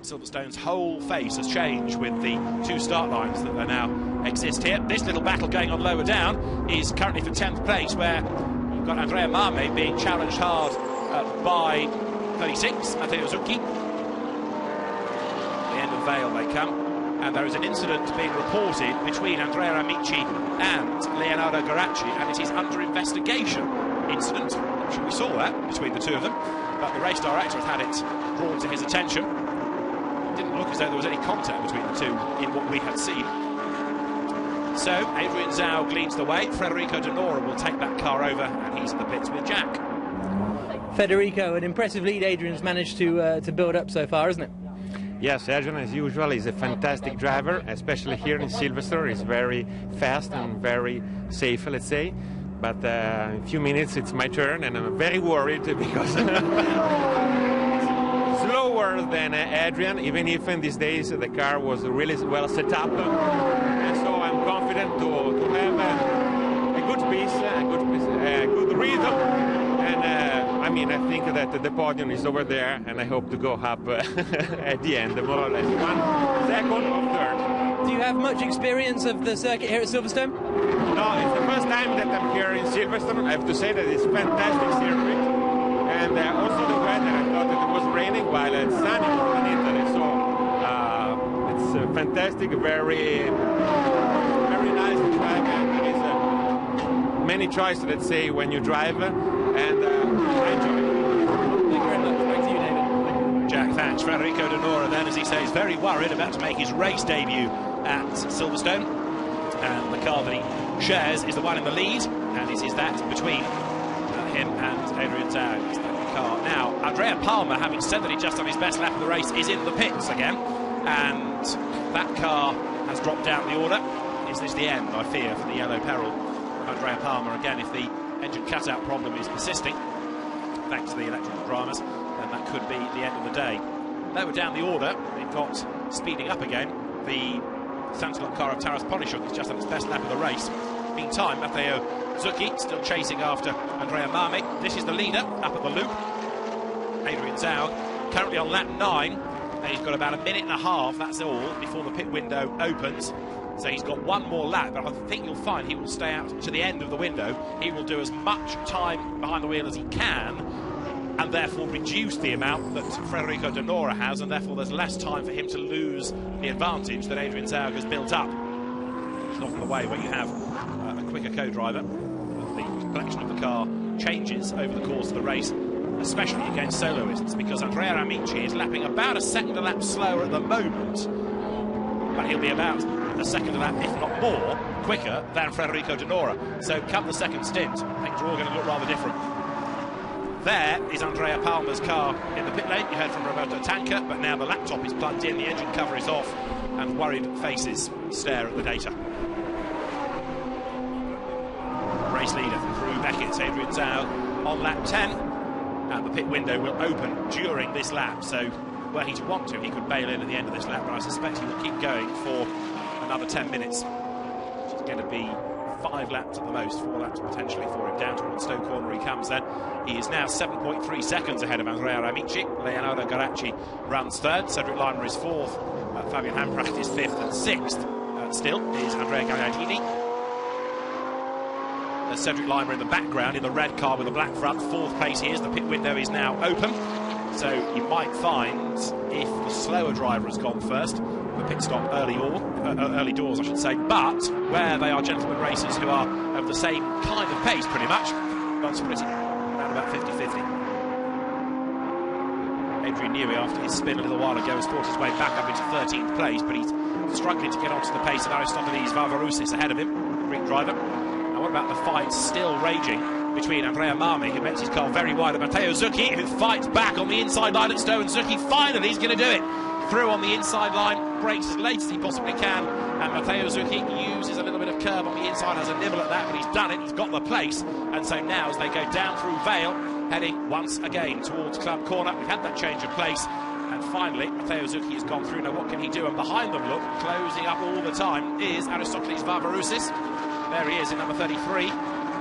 Speaker 1: Silverstone's whole face has changed with the 2 start lines that now exist here. This little battle going on lower down is currently for 10th place, where you've got Andrea Marmi being challenged hard by 36, Matteo Zucchi. The end of Vale they come. And there is an incident being reported between Andrea Amici and Leonardo Garacci, and it is under investigation. Incident, I'm sure we saw that between the two of them, but the race director has had it brought to his attention. It didn't look as though there was any contact between the two in what we had seen. So Adrian Zaug leads the way. Federico De Nora will take that car over, and he's in the pits with Jack.
Speaker 2: Federico, an impressive lead Adrian's managed to build up so far, isn't it?
Speaker 7: Yes, Adrian, as usual, is a fantastic driver, especially here in Silverstone. He's very fast and very safe, let's say. But in a few minutes it's my turn, and I'm very worried because slower than Adrian, even if in these days the car was really well set up. And so I'm confident to have a good pace, a good rhythm. And I mean, I think that the podium is over there, and I hope to go up at the end, more or less 1 second or third.
Speaker 2: Do you have much experience of the circuit here at Silverstone?
Speaker 7: No, it's the first time that I'm here in Silverstone. I have to say that it's a fantastic circuit, and also the weather. I thought that it was raining while it's sunny in Italy, so it's fantastic, very nice to drive. And there is many choices, let's say, when you drive, and I enjoy it.
Speaker 2: Thank you very much. Back to you, David.
Speaker 1: Jack, thanks. Federico De Nora then, as he says, very worried, about to make his race debut at Silverstone. And the car that he shares is the one in the lead, and it is that between him and Adrian Zaug. It's that car. Now, Andrea Palmer, having said that he just done his best lap of the race, is in the pits again, and that car has dropped down the order. Is this the end, I fear, for the yellow peril of Andrea Palmer? Again, if the engine cutout problem is persisting, thanks to the electrical dramas, then that could be the end of the day. They were down the order. They've got speeding up again. The Santalot car of Taras Polishuk has just done its best lap of the race. Meantime, Matteo Zucchi still chasing after Andrea Marmi. This is the leader up at the loop. Adrian Zaug currently on lap 9, and he's got about a minute and a half, that's all, before the pit window opens. So he's got one more lap, but I think you'll find he will stay out to the end of the window. He will do as much time behind the wheel as he can, and therefore reduce the amount that Federico De Nora has, and therefore there's less time for him to lose the advantage that Adrian Zaug has built up. It's not in the way where you have a quicker co-driver. The complexion of the car changes over the course of the race, especially against soloists, because Andrea Amici is lapping about a second a lap slower at the moment, but he'll be about a second a lap, if not more, quicker than Federico De Nora. So come the second stint, things are all going to look rather different. There is Andrea Palmer's car in the pit lane. You heard from Roberto Tanca, but now the laptop is plugged in, the engine cover is off, and worried faces stare at the data. Race leader from Peru Beckett's Adrian Zaug on lap 10, and the pit window will open during this lap. So were he to want to, he could bail in at the end of this lap, but I suspect he will keep going for another 10 minutes, which is going to be 5 laps at the most, 4 laps potentially for him. Down towards Stoke Corner he comes then. He is now 7.3 seconds ahead of Andrea Amici. Leonardo Garacci runs third. Cedric Leimer is fourth. Fabian Hampracht is fifth, and sixth still is Andrea Gagliardini. There's Cedric Leimer in the background in the red car with a black front. Fourth place he is. The pit window is now open. So you might find, if the slower driver has gone first, the pit stop early doors, I should say, but where they are gentlemen racers who are of the same kind of pace, pretty much, but split it around about 50-50. Adrian Newey, after his spin a little while ago, has fought his way back up into 13th place, but he's struggling to get onto the pace of Aristotelis Varvaroussis ahead of him, the Greek driver. Now, what about the fight still raging between Andrea Marmi, who makes his car very wide, and Matteo Zucchi, who fights back on the inside line at Stowe, and Zucchi finally is going to do it. Through on the inside line, brakes as late as he possibly can, and Matteo Zucchi uses a little bit of curb on the inside, has a nibble at that, but he's done it, he's got the place, and so now as they go down through Vale, heading once again towards Club Corner, we've had that change of place, and finally Matteo Zucchi has gone through. Now what can he do? And behind them, look, closing up all the time is Aristotelis Varvaroussis. There he is in number 33.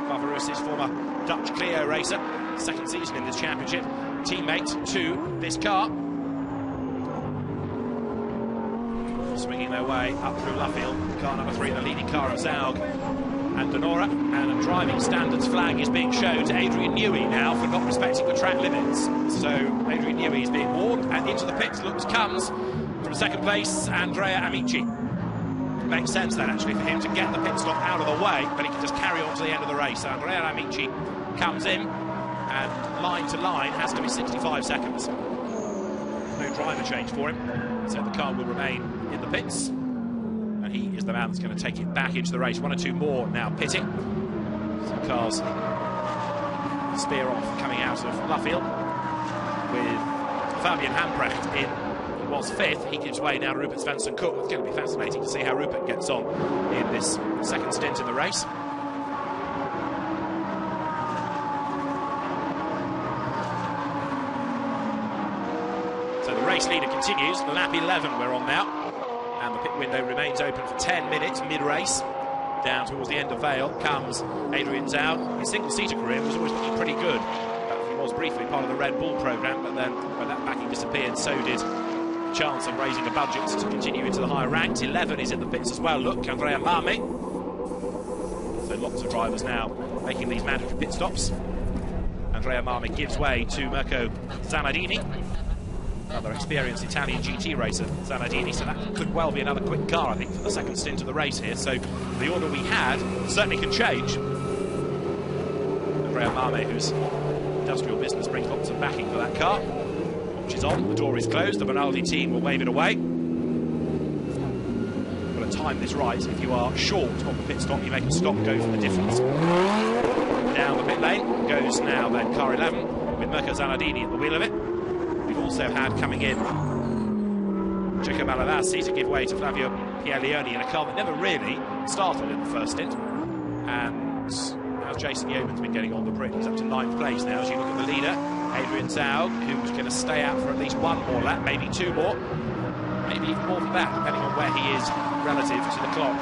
Speaker 1: Varvaroussis, former Dutch Clio racer, second season in this championship, teammate to this car. Swinging their way up through Luffield, car number 3, the leading car of Zaug and De Nora, and a driving standards flag is being shown to Adrian Newey now for not respecting the track limits. So Adrian Newey is being warned, and into the pits comes from second place, Andrea Amici. Makes sense then, actually, for him to get the pit stop out of the way, but he can just carry on to the end of the race. So Andrea Amici comes in, and line to line has to be 65 seconds. No driver change for him, so the car will remain in the pits, and he is the man that's going to take it back into the race. One or two more now pitting. Some cars spear off coming out of Luffield, with Fabian Hamprecht in. Was fifth. He gives way now to Rupert Svensson-Cook. It's going to be fascinating to see how Rupert gets on in this second stint in the race. So the race leader continues. Lap 11 we're on now, and the pit window remains open for 10 minutes mid-race. Down towards the end of Vale comes Adrian Zaug. His single-seater career was always looking pretty good. He was briefly part of the Red Bull programme, but then when that backing disappeared, so did chance of raising the budgets to continue into the higher ranks. 11 is in the pits as well. Look, Andrea Marmi. So lots of drivers now making these mandatory pit stops. Andrea Marmi gives way to Mirko Zanardini, another experienced Italian GT racer, Zanardini. So that could well be another quick car, I think, for the second stint of the race here. So the order we had certainly can change. Andrea Marmi, whose industrial business brings lots of backing for that car. Which is on, the door is closed, the Rinaldi team will wave it away. Got to time this right. If you are short on the pit stop, you make a stop, go for the difference. Down the pit lane goes now then car 11 with Mirko Zanardini at the wheel of it. We've also had coming in Cecco Malavasi to give way to Flavio Pierleoni in a car that never really started in the first stint. And as Jason Yeoman's been getting on the Brit, he's up to 9th place now. As you look at the leader, Adrian Zaug, who's going to stay out for at least one more lap, maybe two more, maybe even more than that, depending on where he is relative to the clock.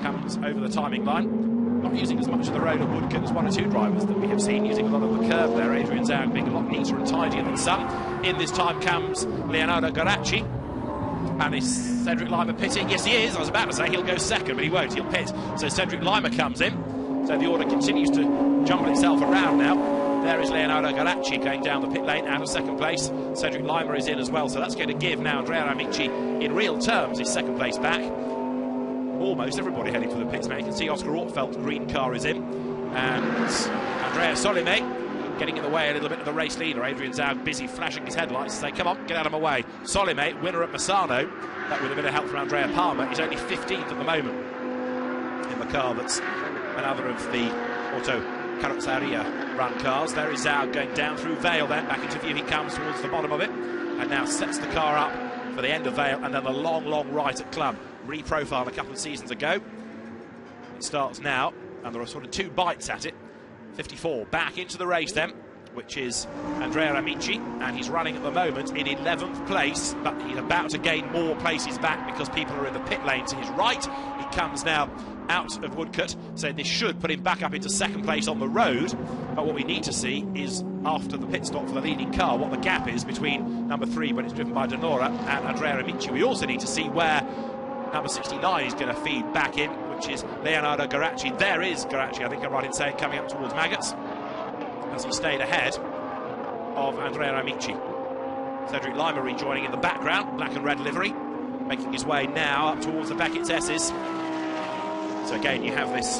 Speaker 1: Comes over the timing line, not using as much of the road at Woodcote as one or two drivers that we have seen, using a lot of the curve there. Adrian Zaug being a lot neater and tidier than some. In this time comes Leonardo Garacci. And is Cedric Lima pitting? Yes, he is. I was about to say he'll go second, but he won't. He'll pit. So Cedric Lima comes in. So the order continues to jumble itself around now. There is Leonardo Garacci going down the pit lane out of second place. Cedric Lima is in as well, so that's going to give now Andrea Amici, in real terms, his second place back. Almost everybody heading for the pits now. You can see Oscar Ortfeldt's green car is in. And Andrea Solime getting in the way a little bit of the race leader. Adrian Zaug busy flashing his headlights to say, come on, get out of my way. Solime, winner at Misano, but with a bit of help from Andrea Palmer. He's only 15th at the moment in the car that's another of the Auto Carrozzeria run cars. There is Zaug going down through Vale then, back into view he comes towards the bottom of it, and now sets the car up for the end of Vale, and then the long, long right at Club. Reprofiled a couple of seasons ago. It starts now, and there are sort of two bites at it. 54, back into the race then, which is Andrea Amici, and he's running at the moment in 11th place, but he's about to gain more places back because people are in the pit lane to his right. He comes now out of Woodcote, so this should put him back up into second place on the road. But what we need to see is, after the pit stop for the leading car, what the gap is between number 3, when it's driven by Denora, and Andrea Amici. We also need to see where number 69 is going to feed back in, which is Leonardo Garacci. There is Garacci, I think I'm right in saying, coming up towards Maggots, as he stayed ahead of Andrea Amici. Cedric Lima rejoining in the background, black and red livery, making his way now up towards the Beckett's S's. So again, you have this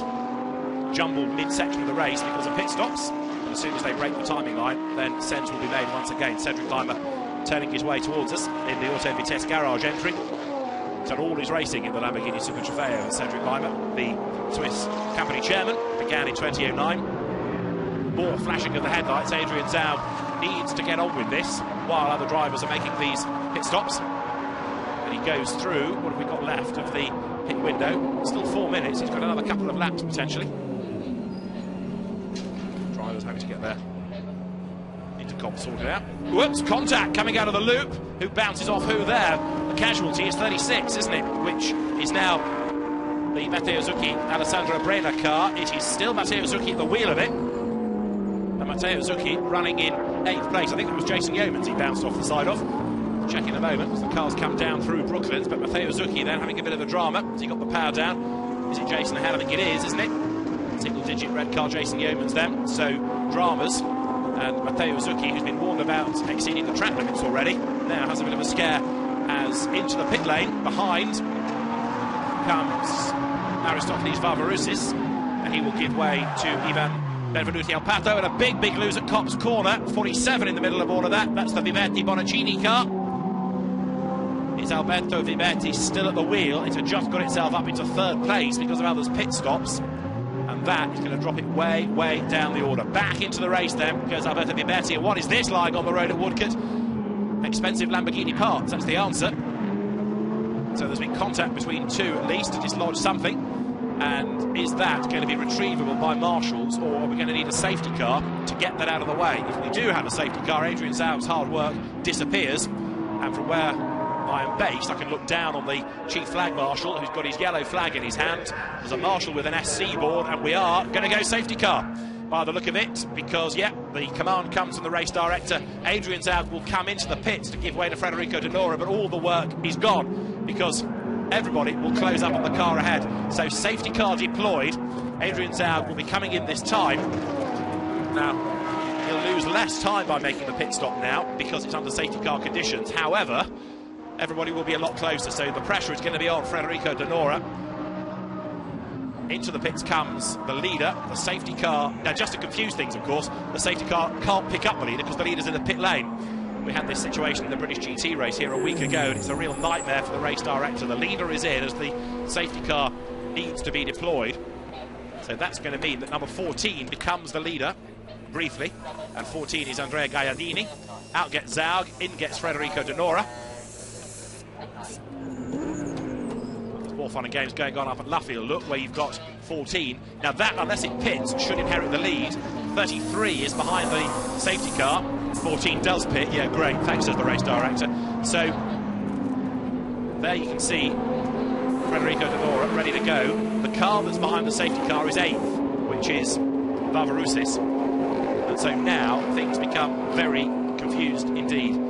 Speaker 1: jumbled midsection of the race because of pit stops. And as soon as they break the timing line, then sense will be made once again. Cedric Lima turning his way towards us in the Auto Vitesse garage entry. He's done all his racing in the Lamborghini Super Trofeo. Cedric Lima, the Swiss company chairman, began in 2009. More flashing of the headlights. Adrian Zaug needs to get on with this while other drivers are making these pit stops. And he goes through, what have we got left of the pit window? Still 4 minutes. He's got another couple of laps potentially. Drivers having to get their intercom sorted out. Whoops, contact coming out of the loop. Who bounces off who there? The casualty is 36, isn't it? Which is now the Matteo Zucchi Alessandro Brena car. It is still Matteo Zucchi at the wheel of it. And Matteo Zucchi running in 8th place. I think it was Jason Yeomans he bounced off the side of. Check in a moment as the cars come down through Brooklands, but Matteo Zucchi then having a bit of a drama. Has he got the power down? Is it Jason ahead? I think it is, isn't it? Single-digit red car, Jason Yeomans then. So, dramas. And Matteo Zucchi, who's been warned about exceeding the track limits already, now has a bit of a scare as into the pit lane behind comes Aristotelis Varvaroussis, and he will give way to Ivan Benvenuti El Pato, and a big lose at Copse Corner. 47 in the middle of all of that. That's the Vivetti Bonacini car. It's Alberto Vivetti still at the wheel. It had just got itself up into third place because of others' pit stops, and that is going to drop it way down the order. Back into the race then goes Alberto Vivetti, and what is this like on the road at Woodcote? Expensive Lamborghini parts, that's the answer. So there's been contact between two at least to dislodge something, and is that going to be retrievable by marshals, or are we going to need a safety car to get that out of the way? If we do have a safety car, Adrian Zaug's hard work disappears, and from where I am based, I can look down on the chief flag marshal who's got his yellow flag in his hand. There's a marshal with an SC board, and we are going to go safety car by the look of it, because the command comes from the race director. Adrian Zaug will come into the pits to give way to Federico De Nora, but all the work is gone because everybody will close up on the car ahead. So safety car deployed. Adrian Zaug will be coming in this time. Now he'll lose less time by making the pit stop now because it's under safety car conditions. However, everybody will be a lot closer, so the pressure is going to be on Federico De Nora. Into the pits comes the leader, the safety car. Now, just to confuse things, of course, the safety car can't pick up the leader because the leader's in the pit lane. We had this situation in the British GT race here a week ago, and it's a real nightmare for the race director. The leader is in as the safety car needs to be deployed. So that's going to mean that number 14 becomes the leader, briefly, and 14 is Andrea Gaiardini. Out gets Zaug, in gets Federico De Nora. More fun and games going on up at Luffield, look, where you've got 14. Now that, unless it pits, should inherit the lead. 33 is behind the safety car. 14 does pit, yeah, great, thanks to the race director. So there you can see Federico De Nora ready to go. The car that's behind the safety car is 8th, which is Varvaroussis. And so now things become very confused indeed.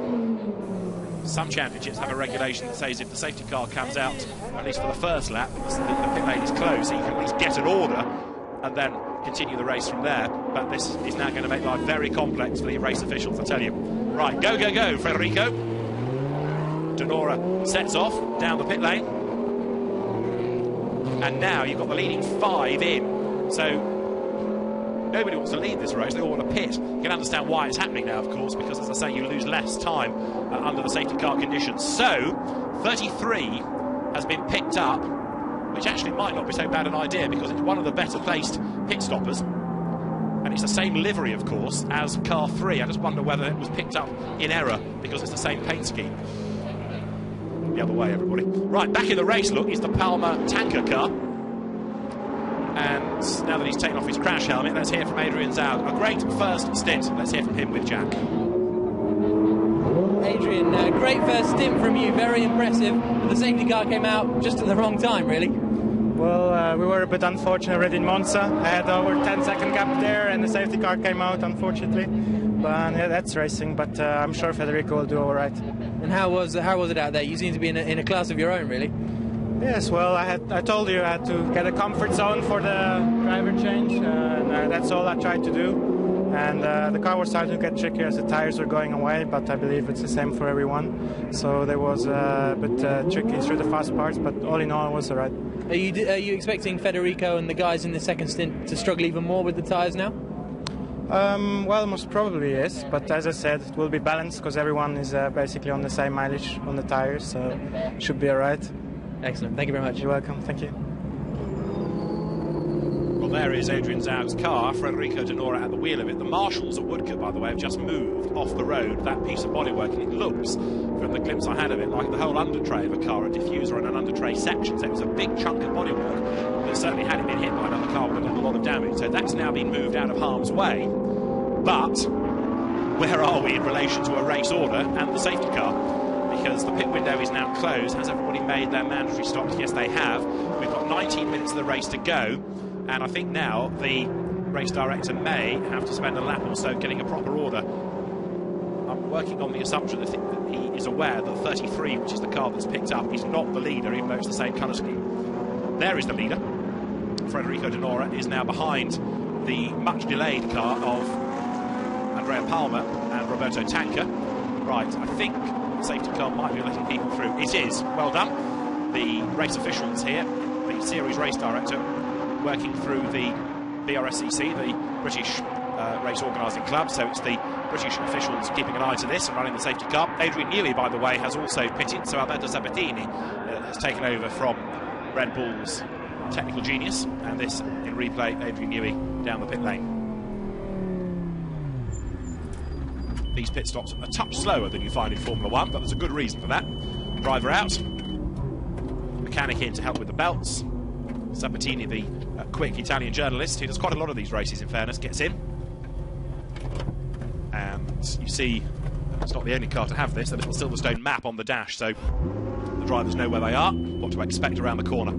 Speaker 1: Some championships have a regulation that says if the safety car comes out, at least for the first lap, because the pit lane is closed, so you can at least get an order and then continue the race from there. But this is now going to make life very complex for the race officials, I tell you. Right, go, Federico. De Nora sets off down the pit lane. And now you've got the leading 5 in. So nobody wants to lead this race, they all want to pit. You can understand why it's happening now, of course, because, as I say, you lose less time under the safety car conditions. So, 33 has been picked up, which actually might not be so bad an idea, because it's one of the better placed pit stoppers. And it's the same livery, of course, as car 3. I just wonder whether it was picked up in error, because it's the same paint scheme. The other way, everybody. Right, back in the race, look, is the Palmer tanker car. And now that he's taken off his crash helmet, let's hear from Adrian Zaug. A great first stint. Let's hear from him with Jack.
Speaker 2: Adrian, great first stint from you, very impressive. But the safety car came out just at the wrong time, really.
Speaker 8: Well, we were a bit unfortunate already in Monza. I had over 10-second gap there, and the safety car came out, unfortunately. But yeah, that's racing. But I'm sure Federico will do all right.
Speaker 2: And how was it out there? You seem to be in a class of your own, really.
Speaker 8: Yes, well, I told you I had to get a comfort zone for the driver change, and that's all I tried to do. And the car was starting to get tricky as the tires were going away, but I believe it's the same for everyone. So there was a bit tricky through the fast parts, but all in all, it was all right.
Speaker 2: Are you expecting Federico and the guys in the second stint to struggle even more with the tyres now?
Speaker 8: Well, most probably yes, but as I said, it will be balanced because everyone is basically on the same mileage on the tires, so it should be all right.
Speaker 2: Excellent, thank you very much.
Speaker 8: You're welcome, thank you.
Speaker 1: Well, there is Adrian Zaug's car, Federico De Nora at the wheel of it. The marshals at Woodcote, by the way, have just moved off the road that piece of bodywork, and it looks, from the glimpse I had of it, like the whole undertray of a car, a diffuser and an undertray section. So it was a big chunk of bodywork that certainly, had it been hit by another car, would have done a lot of damage. So that's now been moved out of harm's way. But where are we in relation to a race order and the safety car? Because the pit window is now closed. Has everybody made their mandatory stops? Yes, they have. We've got 19 minutes of the race to go, and I think now the race director may have to spend a lap or so getting a proper order. I'm working on the assumption that he is aware that 33, which is the car that's picked up, is not the leader, even though it's the same colour scheme. There is the leader. Federico De Nora is now behind the much delayed car of Andrea Palmer and Roberto Tanca. Right, I think the safety car might be letting people through. It is. Well done. The race officials here, the series race director, working through the BRSCC, the British Race Organising Club, so it's the British officials keeping an eye to this and running the safety car. Adrian Newey, by the way, has also pitted, so Alberto Sabatini has taken over from Red Bull's technical genius, and this in replay, Adrian Newey down the pit lane. These pit stops are a touch slower than you find in Formula 1, but there's a good reason for that. Driver out, mechanic in to help with the belts. Sabatini, the quick Italian journalist, who does quite a lot of these races, in fairness, gets in. And you see, it's not the only car to have this, a little Silverstone map on the dash, so the drivers know where they are, what to expect around the corner.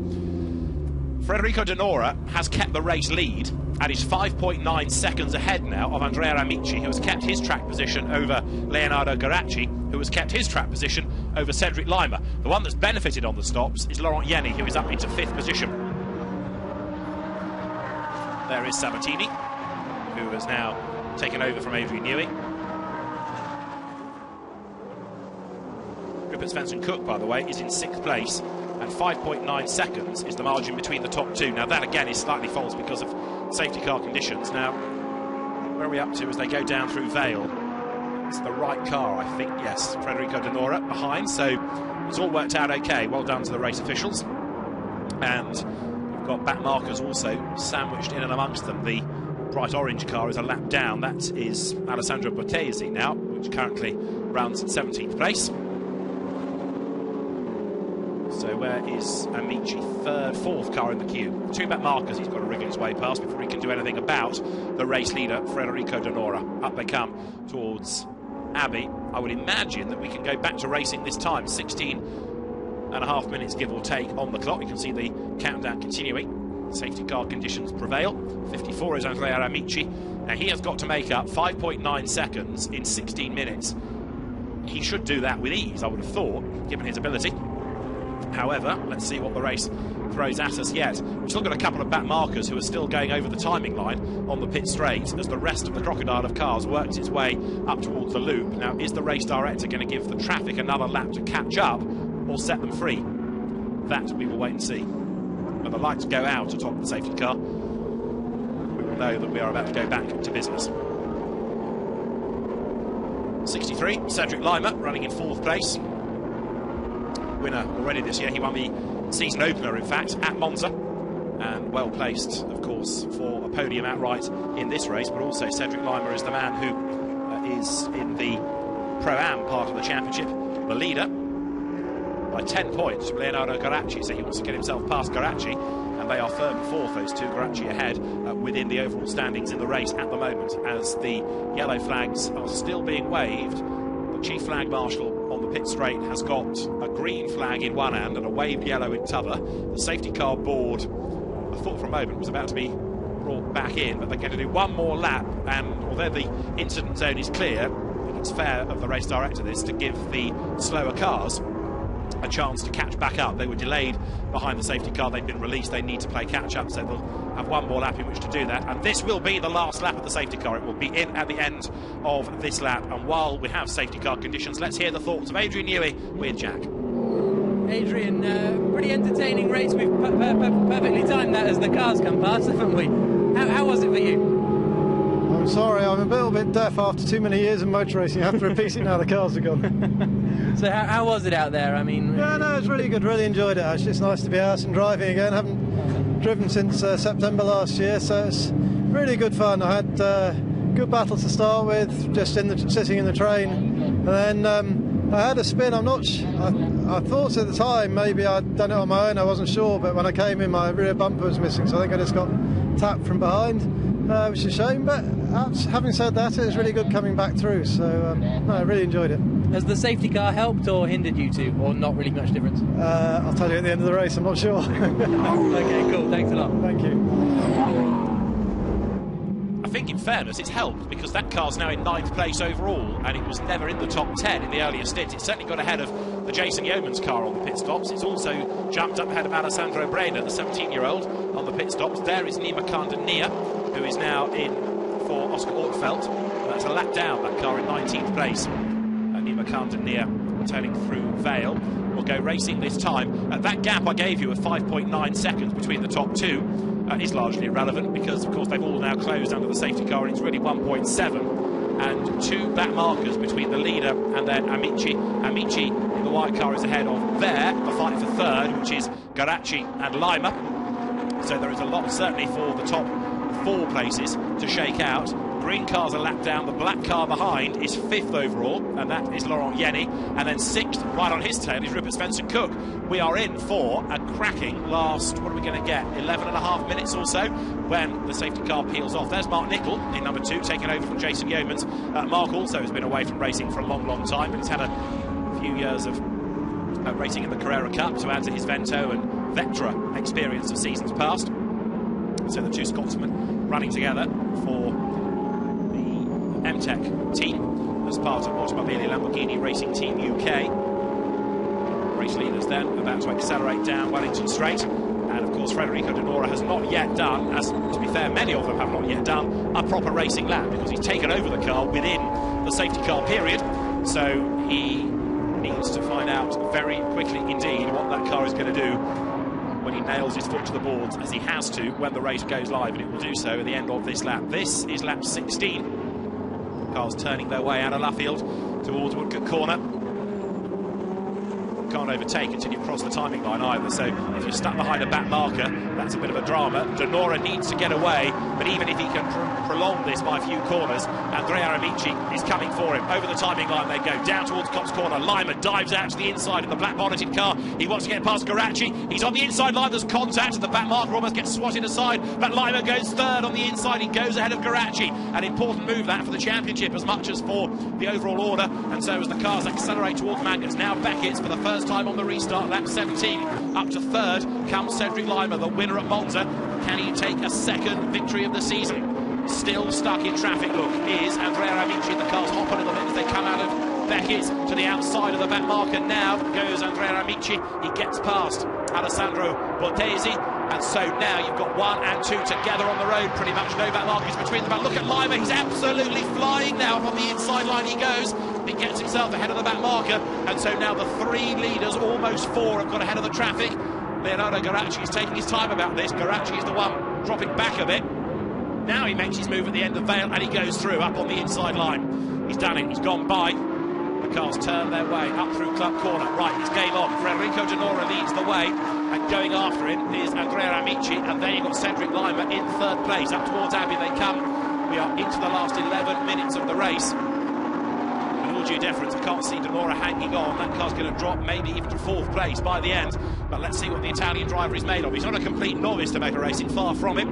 Speaker 1: Federico De Nora has kept the race lead and is 5.9 seconds ahead now of Andrea Amici, who has kept his track position over Leonardo Garacci, who has kept his track position over Cedric Lima. The one that's benefited on the stops is Laurent Yenny, who is up into 5th position. There is Sabatini, who has now taken over from Adrian Newey. Rupert Svensson-Cook, by the way, is in 6th place, and 5.9 seconds is the margin between the top two. Now that again is slightly false because of safety car conditions. Now, where are we up to as they go down through Vale? It's the right car, I think, yes. Federico De Nora behind, so it's all worked out okay. Well done to the race officials. And we've got back markers also sandwiched in and amongst them. The bright orange car is a lap down. That is Alessandro Bottesi now, which currently runs in 17th place. So where is Amici? 3rd, 4th car in the queue. 2 back markers he's got to wriggle his way past before he can do anything about the race leader, Federico De Nora. Up they come towards Abbey. I would imagine that we can go back to racing this time. 16.5 minutes, give or take, on the clock. You can see the countdown continuing. Safety car conditions prevail. 54 is Andrea Amici. Now he has got to make up 5.9 seconds in 16 minutes. He should do that with ease, I would have thought, given his ability. However, let's see what the race throws at us yet. We've still got a couple of back markers who are still going over the timing line on the pit straight as the rest of the crocodile of cars works its way up towards the loop. Now, is the race director going to give the traffic another lap to catch up or set them free? That we will wait and see. When the lights go out atop the safety car, we will know that we are about to go back to business. 63, Cedric Lima running in 4th place. Winner already this year. He won the season opener, in fact, at Monza, and well placed, of course, for a podium outright in this race. But also Cedric Lima is the man who is in the Pro-Am part of the championship, the leader by 10 points from Leonardo Garacci, so he wants to get himself past Garacci, and they are third and fourth, those two. Garacci ahead within the overall standings in the race at the moment, as the yellow flags are still being waved. The chief flag marshal on the pit straight has got a green flag in one hand and a waved yellow in t'other. The safety car board, I thought for a moment, was about to be brought back in, but they're going to do one more lap, and although the incident zone is clear, I think it's fair of the race director this to give the slower cars a chance to catch back up. They were delayed behind the safety car, they've been released, they need to play catch up, so they'll have one more lap in which to do that, and this will be the last lap of the safety car. It will be in at the end of this lap, and while we have safety car conditions, let's hear the thoughts of Adrian Newey with Jack.
Speaker 2: Adrian, pretty entertaining race. We've perfectly timed that as the cars come past, haven't we? How was it for you?
Speaker 3: I'm sorry, I'm a little bit deaf after too many years of motor racing. I have to repeat it now the cars are gone.
Speaker 2: So how was it out there? I mean,
Speaker 3: yeah, no, it's really good, really enjoyed it actually. It's nice to be out and driving again. I haven't driven since September last year, so it's really good fun. I had good battle to start with, just sitting in the train, and then I had a spin. I'm not I thought at the time maybe I'd done it on my own, I wasn't sure, but when I came in my rear bumper was missing, so I think I just got tapped from behind, which is a shame, but having said that, it was really good coming back through, so no, I really enjoyed it.
Speaker 2: Has the safety car helped or hindered you two, or not really much difference?
Speaker 3: I'll tell you at the end of the race, I'm not sure.
Speaker 2: Okay, cool, thanks a lot.
Speaker 3: Thank you.
Speaker 1: I think in fairness it's helped, because that car's now in 9th place overall, and it was never in the top 10 in the earlier stint. It's certainly got ahead of the Jason Yeoman's car on the pit stops. It's also jumped up ahead of Alessandro Breda, the 17-year-old, on the pit stops. There is Nima Kandania, who is now in for Oscar Ortfeld. That's a lap down, that car in 19th place. Imakanda near turning through Vale will go racing this time. That gap I gave you of 5.9 seconds between the top two is largely irrelevant because, of course, they've all now closed under the safety car, and it's really 1.7. And 2 back markers between the leader and then Amici. Amici in the white car is ahead of the fight for third, which is Garacci and Lima. So there is a lot, certainly, for the top 4 places to shake out. Green car's a lap down, the black car behind is 5th overall, and that is Laurent Yenny, and then 6th, right on his tail, is Rupert Spencer-Cook. We are in for a cracking last, what are we going to get, 11.5 minutes or so, when the safety car peels off. There's Mark Nicol in number 2, taking over from Jason Yeomans. Mark also has been away from racing for a long, long time, but he's had a few years of racing in the Carrera Cup to add to his Vento and Vectra experience of seasons past. So the 2 Scotsmen running together for MTech team as part of Automobili Lamborghini Racing Team UK. Race leaders then about to accelerate down Wellington Straight, and of course Federico Denora has not yet done, as to be fair many of them have not yet done, a proper racing lap because he's taken over the car within the safety car period, so he needs to find out very quickly indeed what that car is going to do when he nails his foot to the boards, as he has to when the race goes live, and it will do so at the end of this lap. This is lap 16. Cars turning their way out of Luffield towards Woodcote Corner. Can't overtake until you cross the timing line either, so if you're stuck behind a back marker, that's a bit of a drama. Denora needs to get away, but even if he can prolong this by a few corners, Andrea Amici is coming for him. Over the timing line they go, down towards Cops Corner. Lima dives out to the inside of the black bonneted car. He wants to get past Garacci. He's on the inside line, there's contact, the back marker almost gets swatted aside, but Lima goes third on the inside. He goes ahead of Garacci. An important move that for the championship as much as for the overall order, and so as the cars accelerate towards Mangas. Now Beckett's for the first time on the restart, lap 17. Up to third comes Cedric Lima, the winner at Monza. Can he take a second victory of the season? Still stuck in traffic, look, is Andrea Amici. The cars hop a little bit as they come out of Beckett's to the outside of the back marker. Now goes Andrea Amici. He gets past Alessandro Bortesi, and so now you've got 1 and 2 together on the road, pretty much no back markers between them. But look at Lima, he's absolutely flying now. From the inside line he goes. He gets himself ahead of the back marker, and so now the 3 leaders, almost 4, have got ahead of the traffic. Leonardo Garacci is taking his time about this. Garacci is the one dropping back a bit. Now he makes his move at the end of Vale, and he goes through up on the inside line. He's done it, he's gone by. The cars turn their way up through Club Corner. Right, it's game on. Federico Denora leads the way, and going after him is Andrea Amici, and then you've got Cedric Lima in 3rd place. Up towards Abbey they come. We are into the last 11 minutes of the race. Due deference, I can't see Denora hanging on. That car's going to drop maybe even to 4th place by the end, but let's see what the Italian driver is made of. He's not a complete novice to motor racing, far from it.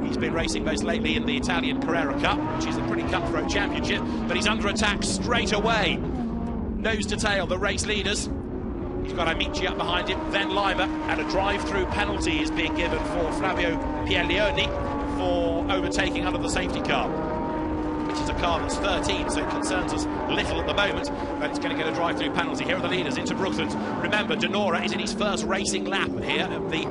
Speaker 1: He's been racing most lately in the Italian Carrera Cup, which is a pretty cutthroat championship, but he's under attack straight away. Nose to tail, the race leaders. He's got Amici up behind him, then Lima, and a drive-through penalty is being given for Flavio Pierleoni for overtaking under the safety car, which is a car that's 13, so it concerns us little at the moment, but it's going to get a drive-through penalty. Here are the leaders into Brooklands. Remember, Denora is in his first racing lap here of the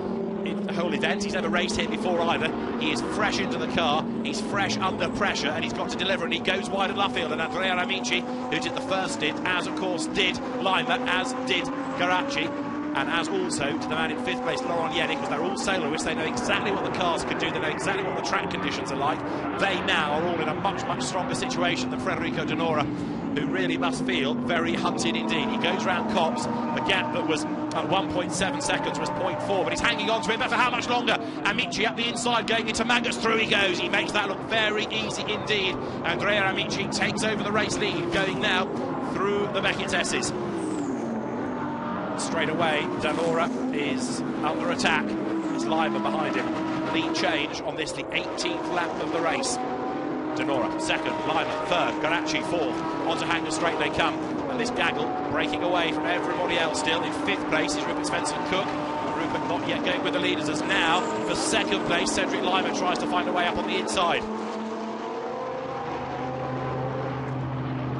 Speaker 1: whole event. He's never raced here before either. He is fresh into the car, he's fresh under pressure, and he's got to deliver, and he goes wide at Luffield. And Andrea Amici, who did the first stint, as of course did Lima, as did Garacci, and as also to the man in 5th place, Laurent Yenny, because they're all soloists. They know exactly what the cars can do, they know exactly what the track conditions are like. They now are all in a much, much stronger situation than Federico Denora, who really must feel very hunted indeed. He goes round Copse, a gap that was at 1.7 seconds was 0.4, but he's hanging on to it, but for how much longer? Amici up the inside, going into Mangas, through he goes. He makes that look very easy indeed. Andrea Amici takes over the race lead, going now through the Beckett's S's. Straight away, Denora is under attack. It's Lima behind him. Lead change on this, the 18th lap of the race. Denora 2nd, Lima 3rd, Garacci 4th. Onto Hangar Straight they come, and this gaggle breaking away from everybody else. Still in 5th place is Rupert Spencer-Cook. Rupert not yet going with the leaders, as now for 2nd place Cedric Lima tries to find a way up on the inside.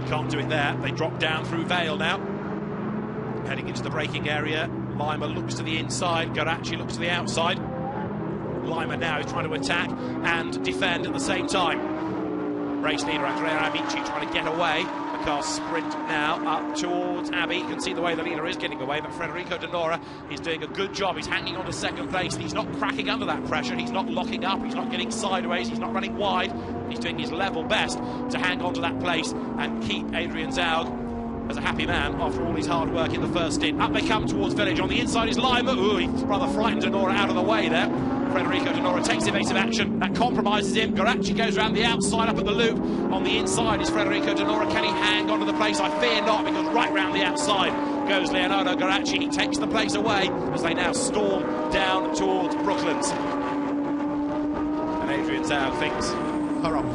Speaker 1: Can't do it there. They drop down through Vale now. Heading into the braking area, Lima looks to the inside, Garacci looks to the outside. Lima now is trying to attack and defend at the same time. Race leader Andrea Amici trying to get away. The car sprint now up towards Abbey. You can see the way the leader is getting away, but Federico De Nora is doing a good job. He's hanging on to second place. He's not cracking under that pressure. He's not locking up. He's not getting sideways. He's not running wide. He's doing his level best to hang on to that place and keep Adrian Zaug as a happy man after all his hard work in the first stint. Up they come towards Village. On the inside is Lima. Ooh, he's rather frightened De Nora out of the way there. Federico De Nora takes evasive action. That compromises him. Garacci goes around the outside up at the loop. On the inside is Federico De Nora. Can he hang onto the place? I fear not, because right round the outside goes Leonardo Garacci. He takes the place away as they now storm down towards Brooklands. And Adrian Zaug thinks, hurrah,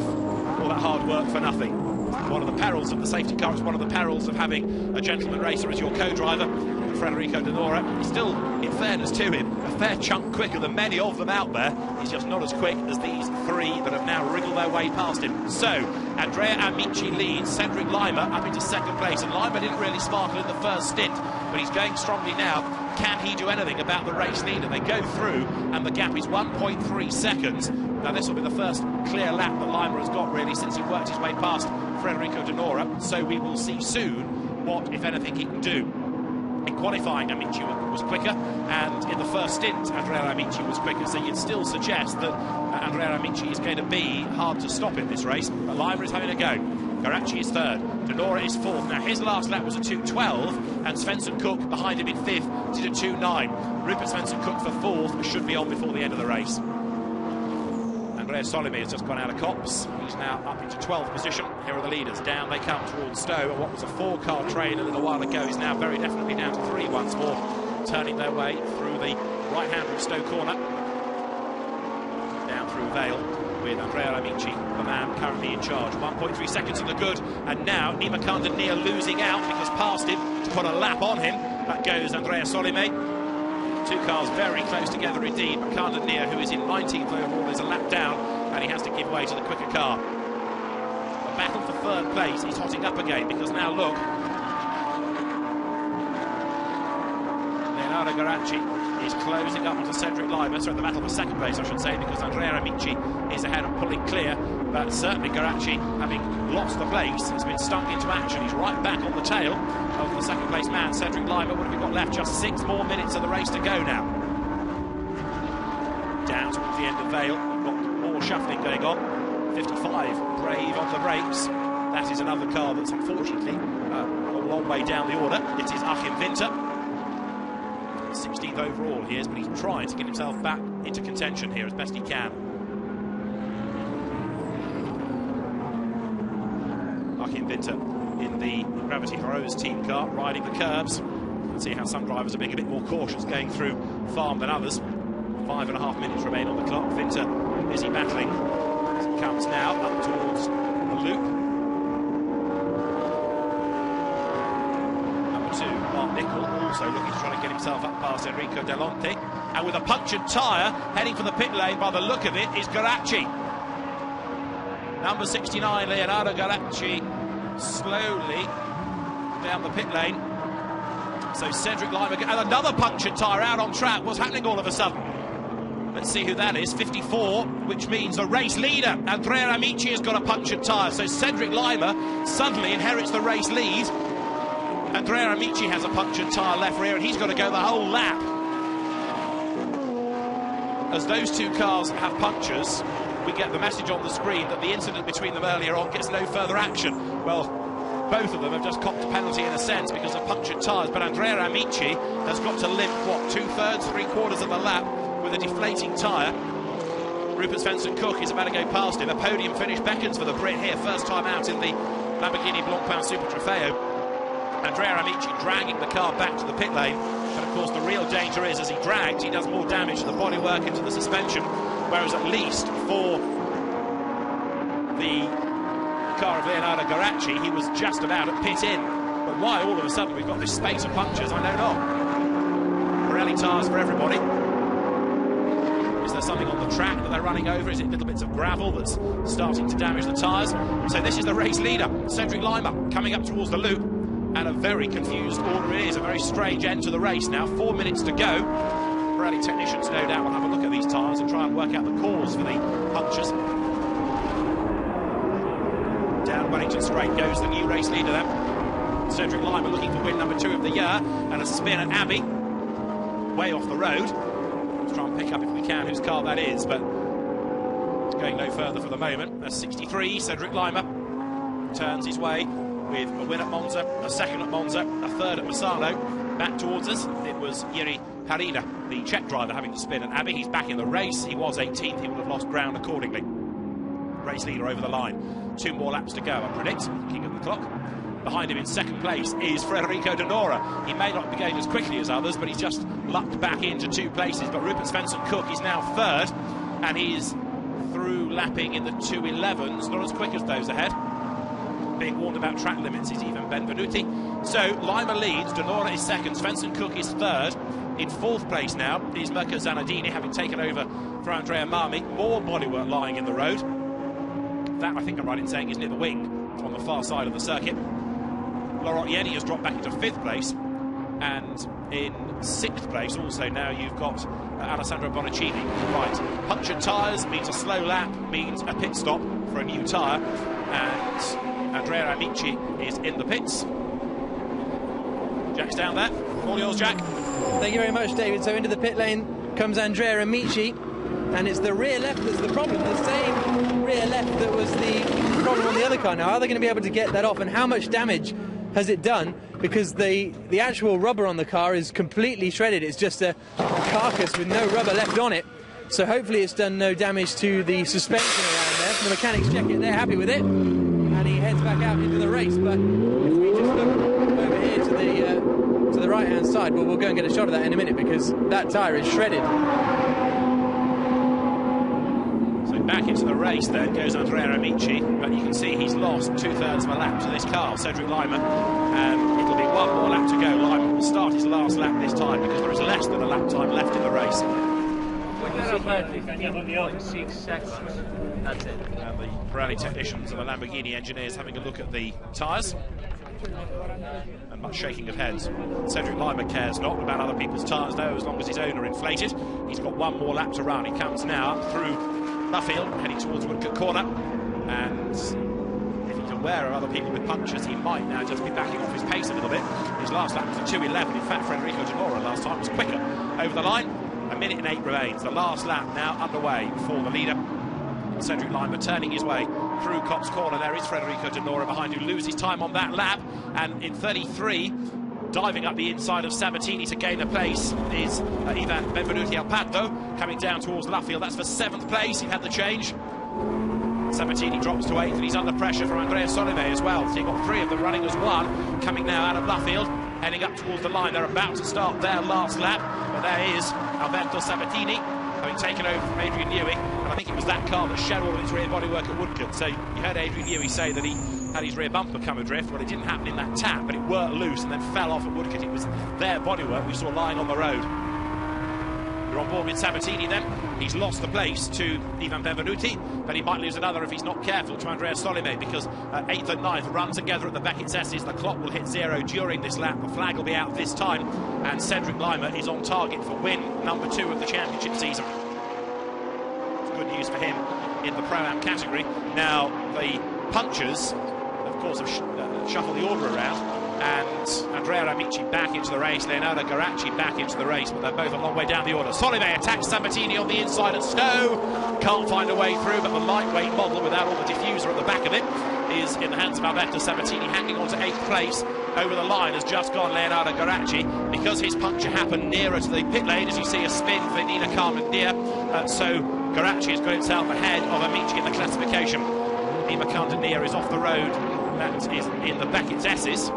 Speaker 1: all that hard work for nothing. One of the perils of the safety car is one of the perils of having a gentleman racer as your co-driver. Federico De Nora is still, in fairness to him, a fair chunk quicker than many of them out there. He's just not as quick as these three that have now wriggled their way past him. So, Andrea Amici leads Cedric Lima up into second place, and Lima didn't really sparkle in the first stint, but he's going strongly now. Can he do anything about the race leader? They go through, and the gap is 1.3 seconds. Now, this will be the first clear lap that Lima has got, really, since he worked his way past Federico De Nora. So we will see soon what, if anything, he can do. In qualifying, Amici was quicker, and in the first stint, Andrea Amici was quicker, so you'd still suggest that Andrea Amici is going to be hard to stop in this race, but Lima is having a go. Garacci is third, De Nora is fourth. Now, his last lap was a 2:12, and Svensson Cook behind him in fifth did a 2:9. Rupert Svensson Cook for fourth should be on before the end of the race. Andrea Solimi has just gone out of Copse. He's now up into 12th position. Here are the leaders. Down they come towards Stowe. And what was a 4-car train a little while ago is now very definitely down to 3 once more, turning their way through the right hand of Stowe corner. Down through Vale with Andrea Amici, the man currently in charge. 1.3 seconds in the good. And now Nima Kandanier losing out because past him to put a lap on him. That goes Andrea Solimi. 2 cars very close together indeed. Kandanier, who is in 19th overall, is a lap down, and he has to give way to the quicker car. The battle for third place is hotting up again, because now look, Leonardo Garacci is closing up onto Cedric Lima. So the battle for second place, I should say, because Andrea Amici is ahead and pulling clear. But certainly Garacci, having lost the place, has been stung into action. He's right back on the tail of the second place man, Cedric Lima. What have we got left? Just 6 more minutes of the race to go now. Down towards the end of Vale, we've got more shuffling going on. 55, Brave on the brakes. That is another car that's unfortunately got a long way down the order. It is Achim Winter. 16th overall he is, but he's trying to get himself back into contention here as best he can. Achim Winter in the Gravity Heroes team car, riding the curbs. Let's see how some drivers are being a bit more cautious going through farm than others. 5.5 minutes remain on the clock. Winter busy battling as he comes now up towards the loop. Number 2, Mark Nichol, also looking to try to get himself up past Enrico Delonte. And with a punctured tyre, heading for the pit lane by the look of it, is Garacci. Number 69, Leonardo Garacci, slowly down the pit lane. So Cedric Lima, and another punctured tyre out on track. What's happening all of a sudden? Let's see who that is. 54, which means the race leader, Andrea Amici, has got a punctured tyre. So Cedric Lima suddenly inherits the race lead. Andrea Amici has a punctured tyre left rear, and he's got to go the whole lap. As those 2 cars have punctures, we get the message on the screen that the incident between them earlier on gets no further action. Well, both of them have just copped a penalty in a sense because of punctured tyres, but Andrea Amici has got to limp, what, 2/3, 3/4 of the lap with a deflating tyre. Rupert Svensson Cook is about to go past him. A podium finish beckons for the Brit here, first time out in the Lamborghini Blancpain Super Trofeo. Andrea Amici dragging the car back to the pit lane, but of course the real danger is as he drags, he does more damage to the bodywork and to the suspension, whereas at least for the car of Leonardo Garacci, he was just about at pit in. But why all of a sudden we've got this space of punctures, I know not. Pirelli tyres for everybody. Is there something on the track that they're running over? Is it little bits of gravel that's starting to damage the tyres? So this is the race leader, Cedric Lima, coming up towards the loop. And a very confused order it is, a very strange end to the race now. 4 minutes to go. Pirelli technicians, no doubt, will have a look at these tyres and try and work out the cause for the punctures. Down Wellington Straight goes the new race leader then. Cedric Lima looking for win number 2 of the year, and a spin at Abbey, way off the road. Let's try and pick up if we can whose car that is, but it's going no further for the moment. A 63, Cedric Lima turns his way with a win at Monza, a second at Monza, a third at Misano. Back towards us, it was Jiri Harina, the Czech driver, having to spin at Abbey. He's back in the race. He was 18th, he would have lost ground accordingly. Race leader over the line. 2 more laps to go, I predict, looking at the clock. Behind him in second place is Federico De Nora. He may not be going as quickly as others, but he's just lucked back into 2 places. But Rupert Svensson-Cook is now third, and he's through lapping in the 2.11s, not as quick as those ahead. Being warned about track limits is even Benvenuti. So Lima leads, De Nora is second, Svensson-Cook is third. In 4th place now is Mirko Zanardini, having taken over for Andrea Marmi. More bodywork lying in the road. That, I think I'm right in saying, is near the wing on the far side of the circuit. Laurent Yenny has dropped back into 5th place, and in 6th place also now you've got Alessandro Bonaccini. Right, punctured tyres means a slow lap, means a pit stop for a new tyre, and Andrea Amici is in the pits. Jack's down there. All yours, Jack.
Speaker 2: Thank you very much, David. So into the pit lane comes Andrea Amici, and it's the rear left that's the problem. The same rear left that was the problem on the other car. Now, are they going to be able to get that off, and how much damage has it done? Because the actual rubber on the car is completely shredded. It's just a carcass with no rubber left on it. So hopefully it's done no damage to the suspension around there. The mechanics check it, they're happy with it, and he heads back out into the race. But if we just look over here to the right hand side, well, we'll go and get a shot of that in a minute, because that tyre is shredded.
Speaker 1: So back into the race then goes Andrea Amici, but you can see he's lost 2/3 of a lap to this car, Cedric Lima, and it'll be 1 more lap to go. Lima will start his last lap this time, because there is less than a lap time left in the race.
Speaker 9: 6 seconds. That's it.
Speaker 1: And the Pirelli technicians and the Lamborghini engineers having a look at the tyres. And much shaking of heads. Cedric Lima cares not about other people's tyres, though, as long as his own are inflated. He's got 1 more lap to run. He comes now up through Luffield, heading towards Woodcote Corner. And if he's aware of other people with punctures, he might now just be backing off his pace a little bit. His last lap was a 2.11. In fact, Federico De Nora last time was quicker. Over the line, 1 minute and 8 remains. The last lap now underway for the leader. Cedric Lima turning his way through Cops Corner. There is Federico De Nora behind, who loses time on that lap. And in 33, diving up the inside of Sabatini to gain a place, is Ivan Benvenuti Alpaddo, coming down towards Luffield. That's for 7th place. He had the change. Sabatini drops to 8th, and he's under pressure from Andrea Solime as well. So you've got 3 of them running as one, coming now out of Luffield, heading up towards the line. They're about to start their last lap, but there is Alberto Sabatini, having taken over from Adrian Newey, and I think it was that car that shed all of his rear bodywork at Woodcote. So you heard Adrian Newey say that he had his rear bumper come adrift. Well, it didn't happen in that tap, but it worked loose and then fell off at Woodcote. It was their bodywork we saw lying on the road. We're on board with Sabatini then. He's lost the place to Ivan Benvenuti, but he might lose another if he's not careful to Andrea Solime, because 8th and 9th run together at the Beckett's S's. The clock will hit 0 during this lap. The flag will be out this time, and Cedric Lima is on target for win number 2 of the championship season. It's good news for him in the Pro-Am category. Now, the punchers, of course, have shuffled the order around, and Andrea Amici back into the race, Leonardo Garacci back into the race, but they're both a long way down the order. Solime attacks Sabatini on the inside, and Stowe can't find a way through, but the lightweight model without all the diffuser at the back of it is in the hands of Alberto Sabatini. Hanging on to 8th place over the line has just gone Leonardo Garacci, because his puncture happened nearer to the pit lane, as you see a spin for Nina Carmendia. So Garacci has got himself ahead of Amici in the classification. Nima Carmendia is off the road. That is in the Beckett's S's.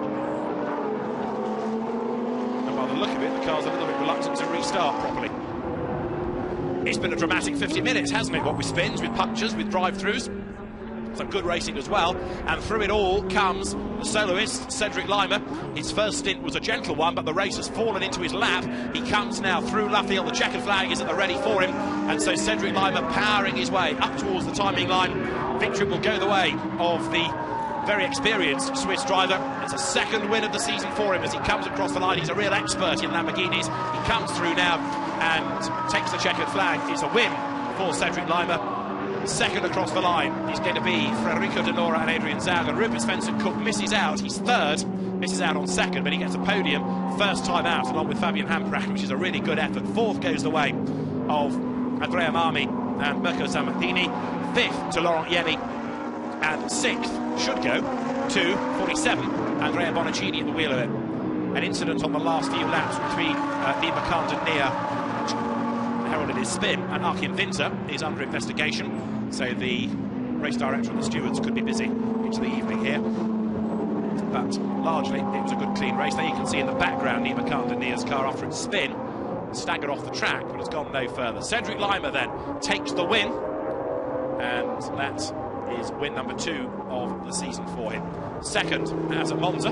Speaker 1: Look at it, the car's a little bit reluctant to restart properly. It's been a dramatic 50 minutes, hasn't it? What with spins, with punctures, with drive-throughs. Some good racing as well. And through it all comes the soloist, Cedric Lima. His first stint was a gentle one, but the race has fallen into his lap. He comes now through Luffield. The checkered flag is at the ready for him. And so Cedric Lima powering his way up towards the timing line. Victory will go the way of the very experienced Swiss driver. It's a 2nd win of the season for him as he comes across the line. He's a real expert in Lamborghinis. He comes through now and takes the checkered flag. It's a win for Cedric Lima. second across the line. He's going to be Federico De Nora and Adrian Zaug, and Rupert Svensson-Cook misses out. He's third, misses out on second, but he gets a podium first time out, along with Fabian Hampracht, which is a really good effort. Fourth goes the way of Andrea Marmi and Mirko Zamatini. Fifth to Laurent Yemi, and sixth should go to 47, Andrea Bonaccini at the wheel of it. An incident on the last few laps between Nima Khan-Denier, heralded his spin, and Achim Winter is under investigation, so the race director and the stewards could be busy into the evening here. But largely it was a good clean race. There you can see in the background Nima Khan-Denier's car after its spin staggered off the track, but has gone no further. Cedric Lima then takes the win, and that is win number 2 of the season for him. Second, as at Monza,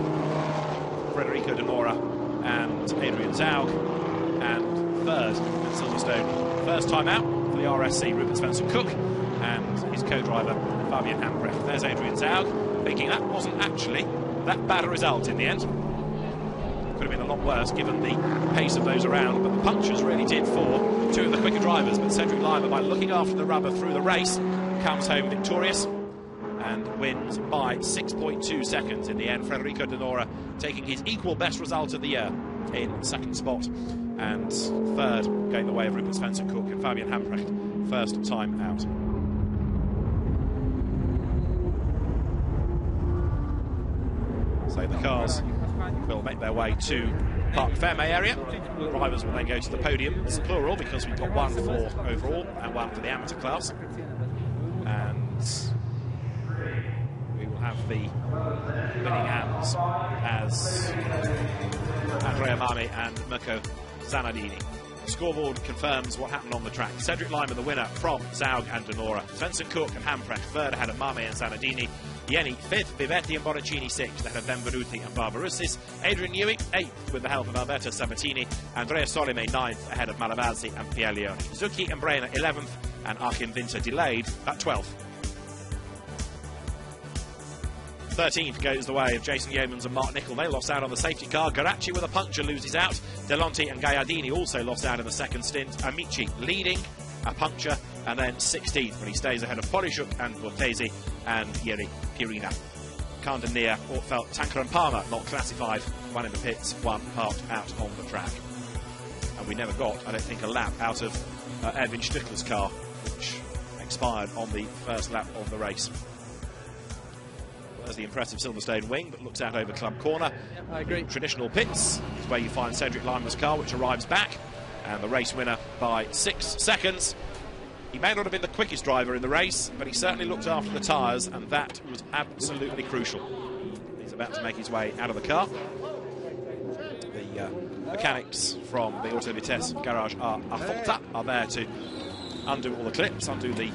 Speaker 1: Federico De Nora and Adrian Zaug, and third at Silverstone, first time out for the RSC, Rupert Svensson-Cook and his co-driver Fabian Hampracht. There's Adrian Zaug, thinking that wasn't actually that bad a result in the end. Could have been a lot worse given the pace of those around, but the punctures really did for 2 of the quicker drivers. But Cedric Lima, by looking after the rubber through the race, comes home victorious and wins by 6.2 seconds in the end. Federico De Nora taking his equal best result of the year in second spot, and third going the way of Rupert Svensson-Cook and Fabian Hampracht, first time out. So the cars will make their way to Parc Ferme area. Drivers will then go to the podium. It's plural because we've got 1 for overall and 1 for the amateur class. And we will have the winning hands as Andrea Marmi and Mirko Zanardini. The scoreboard confirms what happened on the track. Cedric Lima the winner from Zaug and De Nora. Svensson-Cook and Hampracht third ahead of Marmi and Zanardini. Ieni fifth, Bivetti and Bonaccini sixth ahead of Benvenuti and Barbarussis. Adrian Newey eighth with the help of Alberto Sabatini. Andrea Solime ninth ahead of Malavazzi and Piaglione. Zucchi and Brenner 11th, and Achim Winter delayed at 12th. 13th goes the way of Jason Yeomans and Mark Nicol. They lost out on the safety car. Garacci with a puncture loses out. Delonti and Gaiardini also lost out in the second stint. Amici leading, a puncture, and then 16th, but he stays ahead of Polishuk and Bortesi and Yeri Pirina. Khan-Denier, Ortfeld, Tanker and Palmer not classified. 1 in the pits, 1 parked out on the track. And we never got, I don't think, a lap out of Erwin Stickler's car, which expired on the first lap of the race. There's the impressive Silverstone wing that looks out over Club Corner.
Speaker 2: I agree.
Speaker 1: Traditional pits is where you find Cedric Lima's car, which arrives back, and the race winner by 6 seconds. He may not have been the quickest driver in the race, but he certainly looked after the tyres, and that was absolutely crucial. He's about to make his way out of the car. The mechanics from the Auto Vitesse garage are there to undo all the clips, undo the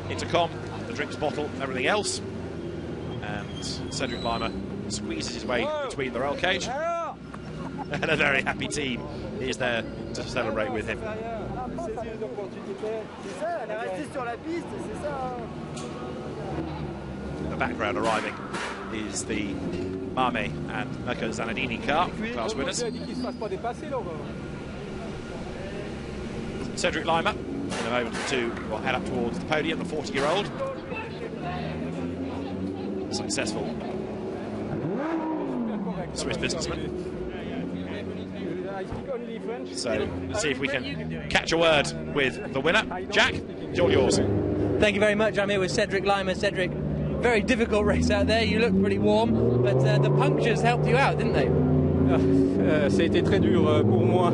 Speaker 1: intercom, the drinks bottle, everything else. And Cedric Lima squeezes his way between the roll cage, and a very happy team is there to celebrate with him. In the background arriving is the Marmi and Mirko Zanardini car, class winners. Cedric Lima in a moment or two will head up towards the podium, the 40-year-old. Successful Swiss businessman. So let's see if we can catch a word with the winner. Jack, it's all yours.
Speaker 2: Thank you very much. I'm here with Cedric Lima. Cedric, very difficult race out there. You look pretty warm, but the punctures helped you out, didn't they?
Speaker 10: Ça a été très dur pour moi.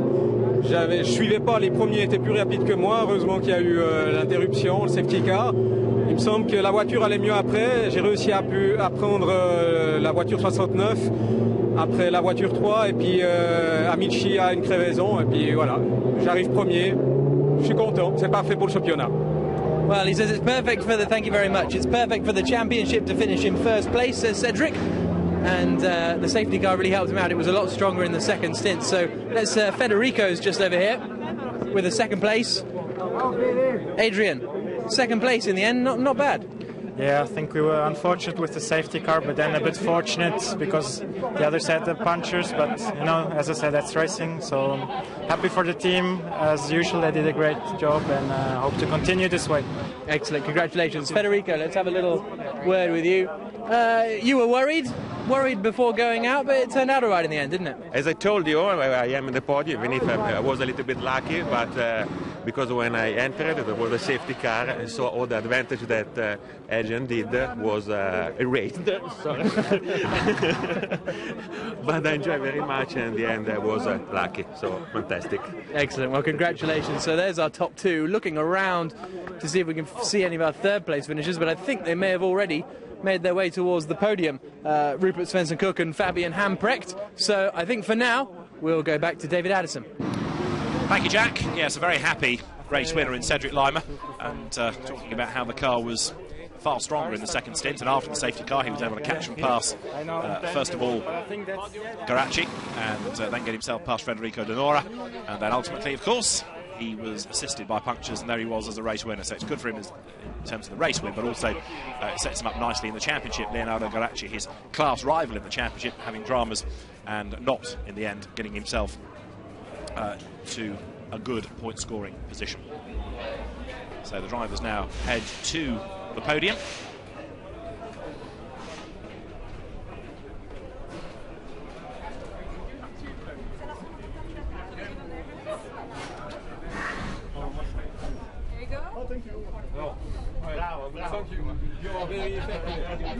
Speaker 10: Je suivais pas, les premiers étaient plus rapides que moi. Heureusement qu'il y a eu l'interruption, le safety car. Il me semble que la voiture allait mieux après. J'ai réussi à prendre la voiture 69, après la voiture 3, et puis Amici a une crevaison, et puis voilà, j'arrive premier. Je suis content, c'est parfait pour le championnat.
Speaker 2: Well, he says it's perfect for the, thank you very much, it's perfect for the championship to finish in first place, says Cedric. And the safety car really helped him out. It was a lot stronger in the second stint. So let's Federico's just over here with a second place. Adrian, second place in the end, not bad.
Speaker 8: Yeah, I think we were unfortunate with the safety car, but then a bit fortunate because the others had the punctures. But, you know, as I said, that's racing. So happy for the team. As usual, they did a great job and hope to continue this way.
Speaker 2: Excellent. Congratulations. Federico, let's have a little word with you. You were worried before going out, but it turned out all right in the end, didn't it?
Speaker 7: As I told you, I am in the podium, even if I was a little bit lucky, but because when I entered, there was a safety car, and so all the advantage that Adrian did was erased. Sorry. But I enjoyed very much, and in the end I was lucky, so fantastic.
Speaker 2: Excellent. Well, congratulations. So there's our top two, looking around to see if we can see any of our third place finishers, but I think they may have already made their way towards the podium, Rupert Svensson-Cook and Fabian Hamprecht. So I think for now we'll go back to David Addison.
Speaker 1: Thank you, Jack. Yes, a very happy race winner in Cedric Lima, and talking about how the car was far stronger in the second stint, and after the safety car he was able to catch and pass first of all Garacci, and then get himself past Federico De Nora, and then ultimately, of course, he was assisted by punctures, and there he was as a race winner. So it's good for him in terms of the race win, but also it sets him up nicely in the championship. Leonardo Garacci, his class rival in the championship, having dramas and not, in the end, getting himself to a good point-scoring position. So the drivers now head to the podium.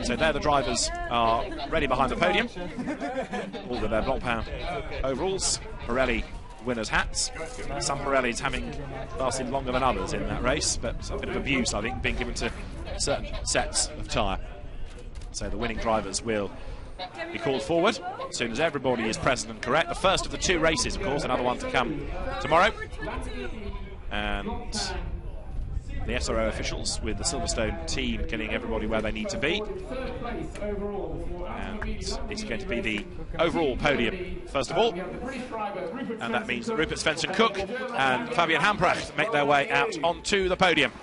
Speaker 1: So there the drivers are ready behind the podium, all with their block pound overalls, Pirelli winners' hats. Some Pirellis having lasted longer than others in that race, but a bit of abuse, I think, being given to certain sets of tyre. So the winning drivers will be called forward as soon as everybody is present and correct. The first of the two races, of course, another one to come tomorrow. And the SRO officials with the Silverstone team getting everybody where they need to be. And it's going to be the overall podium first of all. And that means that Rupert Svensson-Cook and Fabian Hamprecht make their way out onto the podium.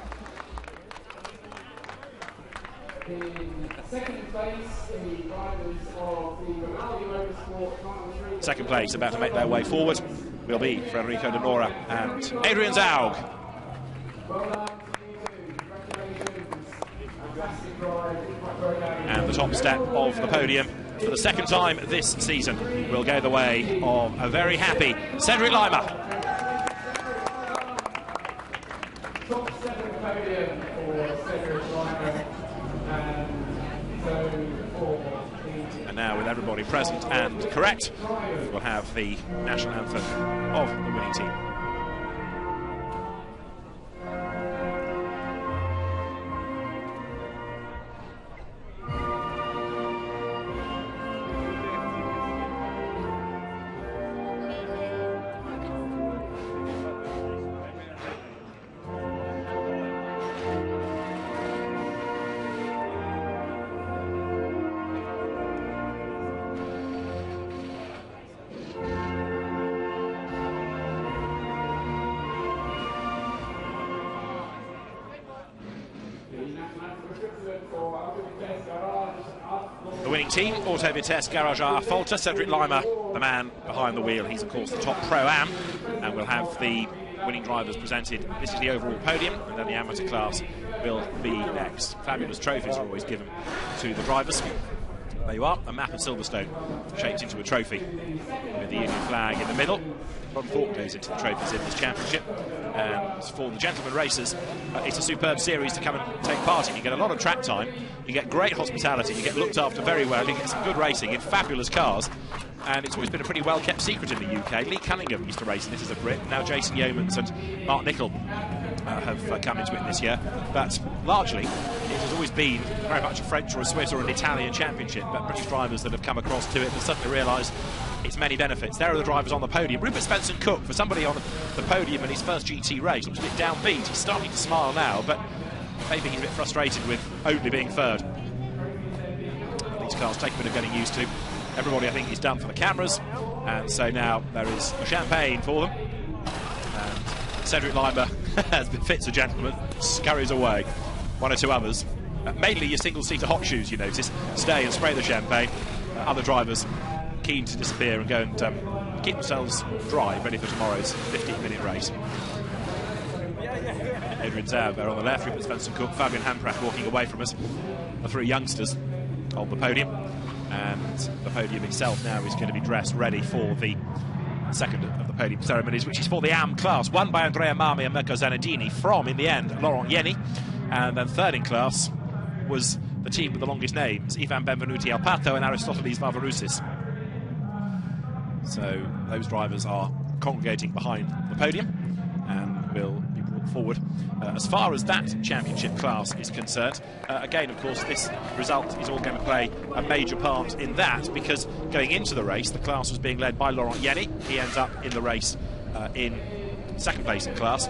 Speaker 1: Second place about to make their way forward will be Federico De Nora and Adrian Zaug. And the top step of the podium for the second time this season will go the way of a very happy Cedric Lima.
Speaker 11: Top 7 podium for Cedric Lima,
Speaker 1: and now with everybody present and correct, we'll have the national anthem of the winning team. The winning team, Auto Vitesse Garage Affolter, Cedric Lima, the man behind the wheel. He's, of course, the top Pro-Am, and we'll have the winning drivers presented. This is the overall podium, and then the amateur class will be next. Fabulous trophies are always given to the drivers. There you are, a map of Silverstone shaped into a trophy with the Union flag in the middle. A lot of thought goes into the trophies in this championship, and for the gentlemen racers, it's a superb series to come and take part in. You get a lot of track time, you get great hospitality, you get looked after very well, you get some good racing in fabulous cars, and it's always been a pretty well kept secret in the UK. Lee Cunningham used to race in this as a Brit, now Jason Yeomans and Mark Nicol have come into it this year, but largely it has always been very much a French or a Swiss or an Italian championship, but British drivers that have come across to it have suddenly realised its many benefits. There are the drivers on the podium. Rupert Svensson-Cook, for somebody on the podium in his first GT race, looks a bit downbeat. He's starting to smile now, but maybe he's a bit frustrated with only being third. These cars take a bit of getting used to. Everybody, I think, is done for the cameras, and so now there is champagne for them. And Cedric Lima, as befits a gentleman, scurries away. One or two others Mainly your single-seater hot shoes, you notice, stay and spray the champagne. Other drivers keen to disappear and go and keep themselves dry, ready for tomorrow's 15-minute race. Adrian Zauber on the left, Rupert Svensson-Cook, Fabian Hamprak walking away from us. The three youngsters on the podium. And the podium itself now is going to be dressed ready for the second of the podium ceremonies, which is for the AM class, won by Andrea Marmi and Mirko Zanardini from, in the end, Laurent Yenny. And then third in class was the team with the longest names, Ivan Benvenuti Alpato and Aristoteles Varvaroussis. So those drivers are congregating behind the podium and will be brought forward. As far as that championship class is concerned, again, of course, this result is all going to play a major part in that, because going into the race, the class was being led by Laurent Yenny. He ends up in the race in second place in class.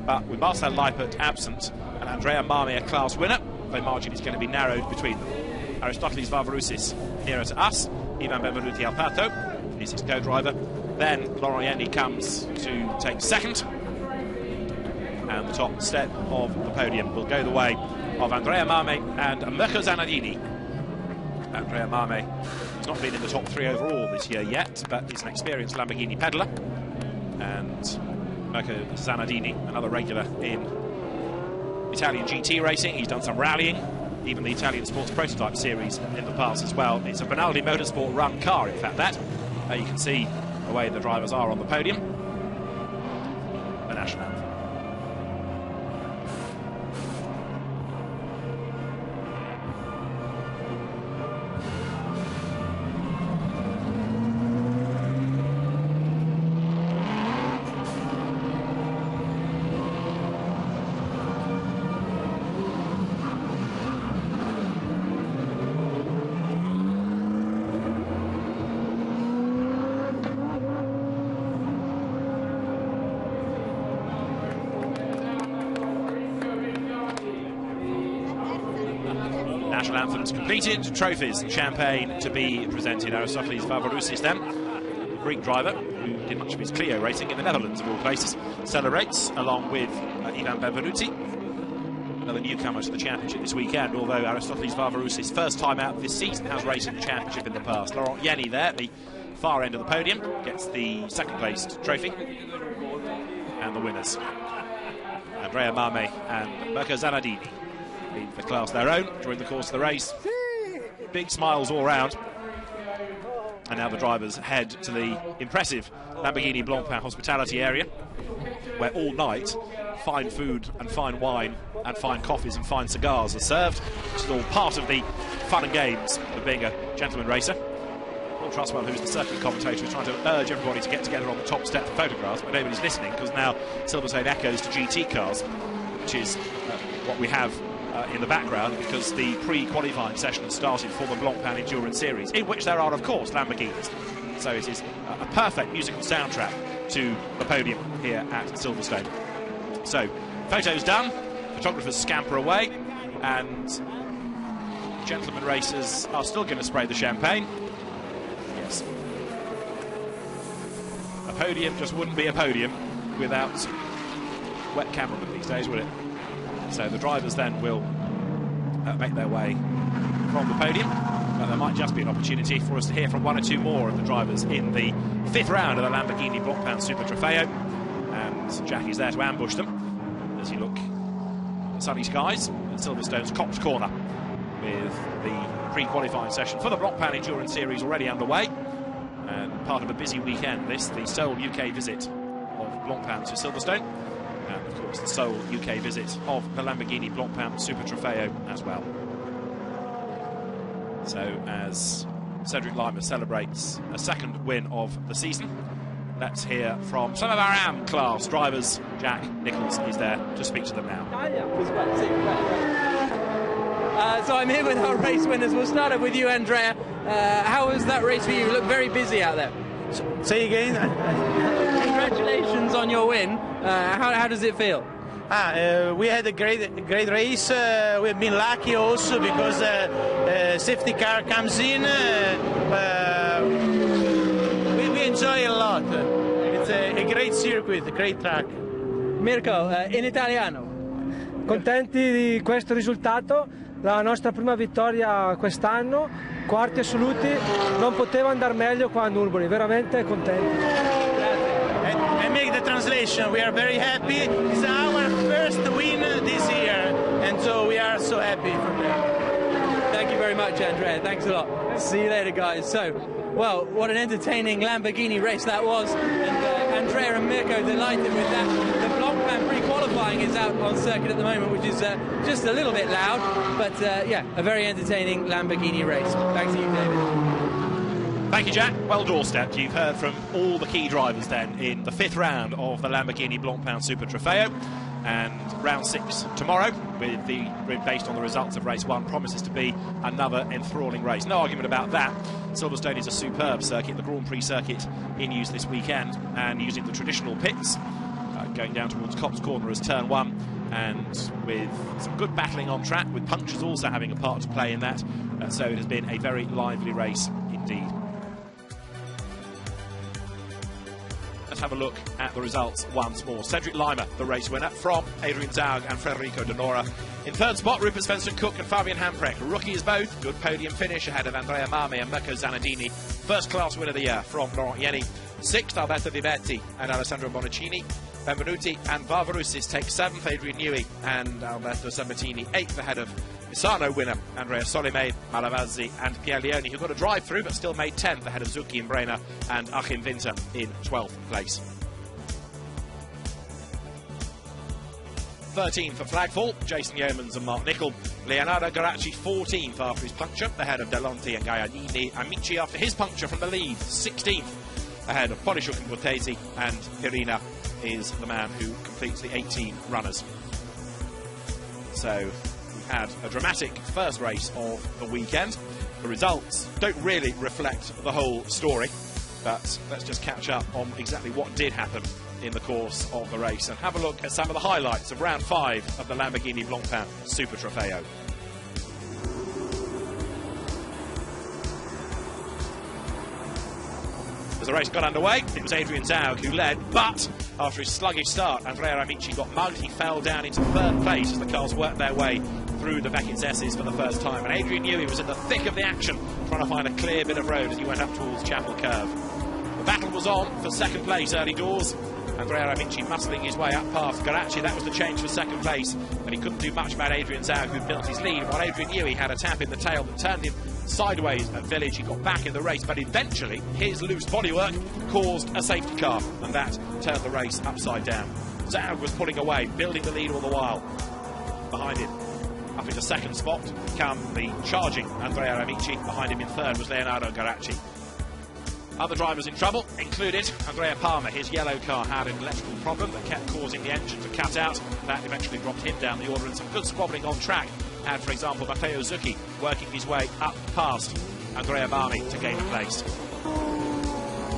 Speaker 1: But with Marcel Leipert absent and Andrea Marmi a class winner, the margin is going to be narrowed between them. Aristoteles Varvaroussis nearer to us. Ivan Benvenuti Alpato is his co-driver. Then Laurent Yenny comes to take second. And the top step of the podium will go the way of Andrea Marmi and Mirko Zanardini. Andrea Marmi has not been in the top three overall this year yet, but is an experienced Lamborghini peddler. And Mirko Zanardini, another regular in Italian GT racing. He's done some rallying, even the Italian Sports Prototype Series in the past as well. It's a Benaldi Motorsport run car, in fact, that. You can see the way the drivers are on the podium. The national anthem. National anthems completed, trophies, champagne to be presented. Aristoteles Varvaroussis then, the Greek driver who did much of his Clio racing in the Netherlands of all places, celebrates along with Ivan Benvenuti, another newcomer to the championship this weekend, although Aristoteles Varvaroussis' first time out this season has raced in the championship in the past. Laurent Yenny there at the far end of the podium gets the second placed trophy, and the winners Andrea Marmi and Mirko Zanardini leave the class their own during the course of the race. Big smiles all round. And now the drivers head to the impressive Lamborghini Blancpain hospitality area, where all night fine food and fine wine and fine coffees and fine cigars are served, which is all part of the fun and games of being a gentleman racer. Paul Truswell, who's the circuit commentator, is trying to urge everybody to get together on the top step for photographs, but nobody's listening, because now Silverstone echoes to GT cars, which is what we have in the background, because the pre-qualifying session has started for the Blancpain Endurance Series, in which there are, of course, Lamborghinis. So it is a perfect musical soundtrack to the podium here at Silverstone. So, photos done, photographers scamper away, and gentlemen racers are still going to spray the champagne. Yes. A podium just wouldn't be a podium without wet cameramen these days, would it? So the drivers then will make their way from the podium. There might just be an opportunity for us to hear from one or two more of the drivers in the fifth round of the Lamborghini Blancpain Super Trofeo. And Jack is there to ambush them as you look at the sunny skies at Silverstone's Cops Corner, with the pre-qualifying session for the Blancpain Endurance Series already underway. And part of a busy weekend, this, the sole UK visit of Blancpain to Silverstone. And of course the sole UK visit of the Lamborghini Blancpain Super Trofeo as well. So as Cedric Lima celebrates a second win of the season, let's hear from some of our AM class drivers. Jack Nichols is there to speak to them now.
Speaker 2: So I'm here with our race winners. We'll start off with you, Andrea. How was that race for you? You look very busy out there.
Speaker 12: Say again.
Speaker 2: Congratulations on your win. How does it feel?
Speaker 12: We had a great race. We've been lucky also because safety car comes in. We enjoy a lot. It's a great circuit, a great track.
Speaker 2: Mirko, in italiano.
Speaker 13: Contenti di questo risultato, la nostra prima vittoria quest'anno, quarti assoluti, non poteva andare meglio qua a Nürburgring, veramente contenti.
Speaker 12: And make the translation, we are very happy. It's our first win this year, and so we are so happy for that.
Speaker 2: Thank you very much, Andrea. Thanks a lot. See you later, guys. So, well, what an entertaining Lamborghini race that was. And Andrea and Mirko delighted with that. The Blancpain pre-qualifying is out on circuit at the moment, which is just a little bit loud. But, yeah, a very entertaining Lamborghini race. Thanks to you, David.
Speaker 1: Thank you, Jack. Well doorstepped. You've heard from all the key drivers then in the 5th round of the Lamborghini Blancpain Super Trofeo. And round 6 tomorrow, based on the results of race 1, promises to be another enthralling race. No argument about that. Silverstone is a superb circuit, the Grand Prix circuit in use this weekend, and using the traditional pits, going down towards Copse Corner as turn 1, and with some good battling on track, with punctures also having a part to play in that. So it has been a very lively race indeed. Let's have a look at the results once more. Cedric Lima, the race winner, from Adrian Zaug and Federico De Nora. In 3rd spot, Rupert Svensson-Cook and Fabian Hamprecht. Rookies both. Good podium finish ahead of Andrea Mame and Mirko Zanardini. First class winner of the year from Laurent Yenny. 6th, Alberto Vivetti and Alessandro Bonacini. Benvenuti and Barbaroussis take 7th, Adrian Newey and Alberto Sabatini. 8th ahead of Misano winner Andrea Solimade, Malavazzi and Pierre Leoni, who got a drive through but still made 10th ahead of Zucchi and Brenner and Achim Winter in 12th place. 13th for Flagfall, Jason Yeomans and Mark Nicol. Leonardo Garacci 14th after his puncture, ahead of Delonti and Gaianini. Amici after his puncture from the lead, 16th ahead of Polishuk and Bortesi, and Pirina is the man who completes the 18 runners. So we've had a dramatic first race of the weekend. The results don't really reflect the whole story, but let's just catch up on exactly what did happen in the course of the race and have a look at some of the highlights of round 5 of the Lamborghini Blancpain Super Trofeo. As the race got underway, it was Adrian Zaug who led, but after his sluggish start, Andrea Amici got mugged. He fell down into 3rd place as the cars worked their way through the Beckett's S's for the first time. And Adrian Newey was in the thick of the action, trying to find a clear bit of road as he went up towards Chapel Curve. The battle was on for 2nd place early doors. Andrea Amici muscling his way up past Garacci. That was the change for 2nd place, but he couldn't do much about Adrian Zaug, who built his lead, while Adrian Newey had a tap in the tail that turned him sideways at Village. He got back in the race, but eventually his loose bodywork caused a safety car, and that turned the race upside down. Zaug was pulling away, building the lead all the while. Behind him, up into 2nd spot, come the charging Andrea Amici. Behind him in 3rd was Leonardo Garacci. Other drivers in trouble included Andrea Palmer. His yellow car had an electrical problem that kept causing the engine to cut out. That eventually dropped him down the order, and some good squabbling on track. And, for example, Matteo Zucchi working his way up past Andrea Mame to gain a place.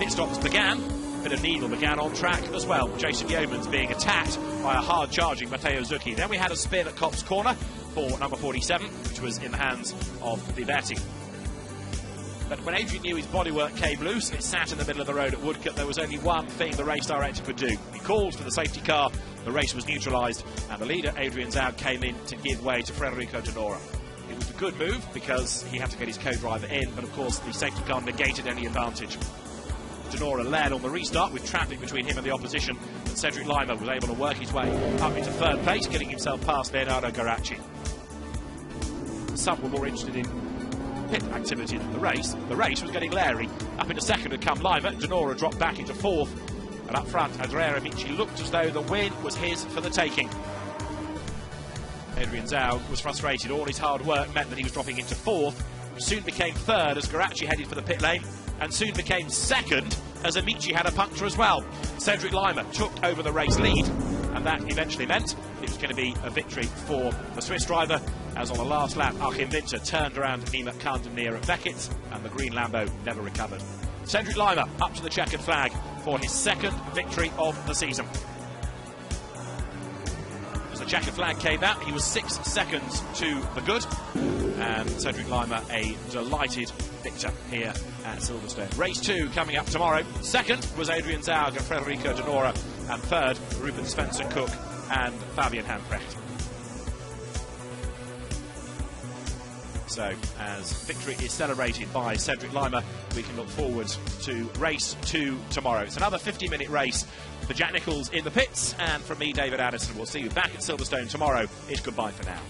Speaker 1: Pit stops began. A bit of needle began on track as well. Jason Yeomans being attacked by a hard-charging Matteo Zucchi. Then we had a spin at Copse Corner for number 47, which was in the hands of Vivetti. But when Adrian Newey's bodywork came loose and it sat in the middle of the road at Woodcote, there was only one thing the race director could do. He called for the safety car, the race was neutralised, and the leader, Adrian Zaug, came in to give way to Federico De Nora. It was a good move because he had to get his co-driver in, but of course the safety car negated any advantage. De Nora led on the restart with traffic between him and the opposition, and Cedric Lima was able to work his way up into 3rd place, getting himself past Leonardo Garacci. Some were more interested in pit activity than the race. The race was getting leery. Up into 2nd had come Lima. De Nora dropped back into 4th. And up front, Andrea Amici looked as though the win was his for the taking. Adrian Zaug was frustrated. All his hard work meant that he was dropping into 4th, which soon became 3rd as Garacci headed for the pit lane, and soon became 2nd as Amici had a puncture as well. Cedric Lima took over the race lead, and that eventually meant it was going to be a victory for the Swiss driver, as on the last lap, Achim Winter turned around Nima Kandemir at Beckett's, and the green Lambo never recovered. Cedric Lima up to the checkered flag for his 2nd victory of the season. As the checkered flag came out, he was 6 seconds to the good, and Cedric Lima a delighted victor here at Silverstone. Race 2 coming up tomorrow. 2nd was Adrian Zaug and Federico De Nora, and 3rd, Rupert Svensson-Cook and Fabian Hamprecht. So as victory is celebrated by Cedric Lima, we can look forward to race 2 tomorrow. It's another 50-minute race for Jack Nicholls in the pits, and from me, David Addison. We'll see you back at Silverstone tomorrow. It's goodbye for now.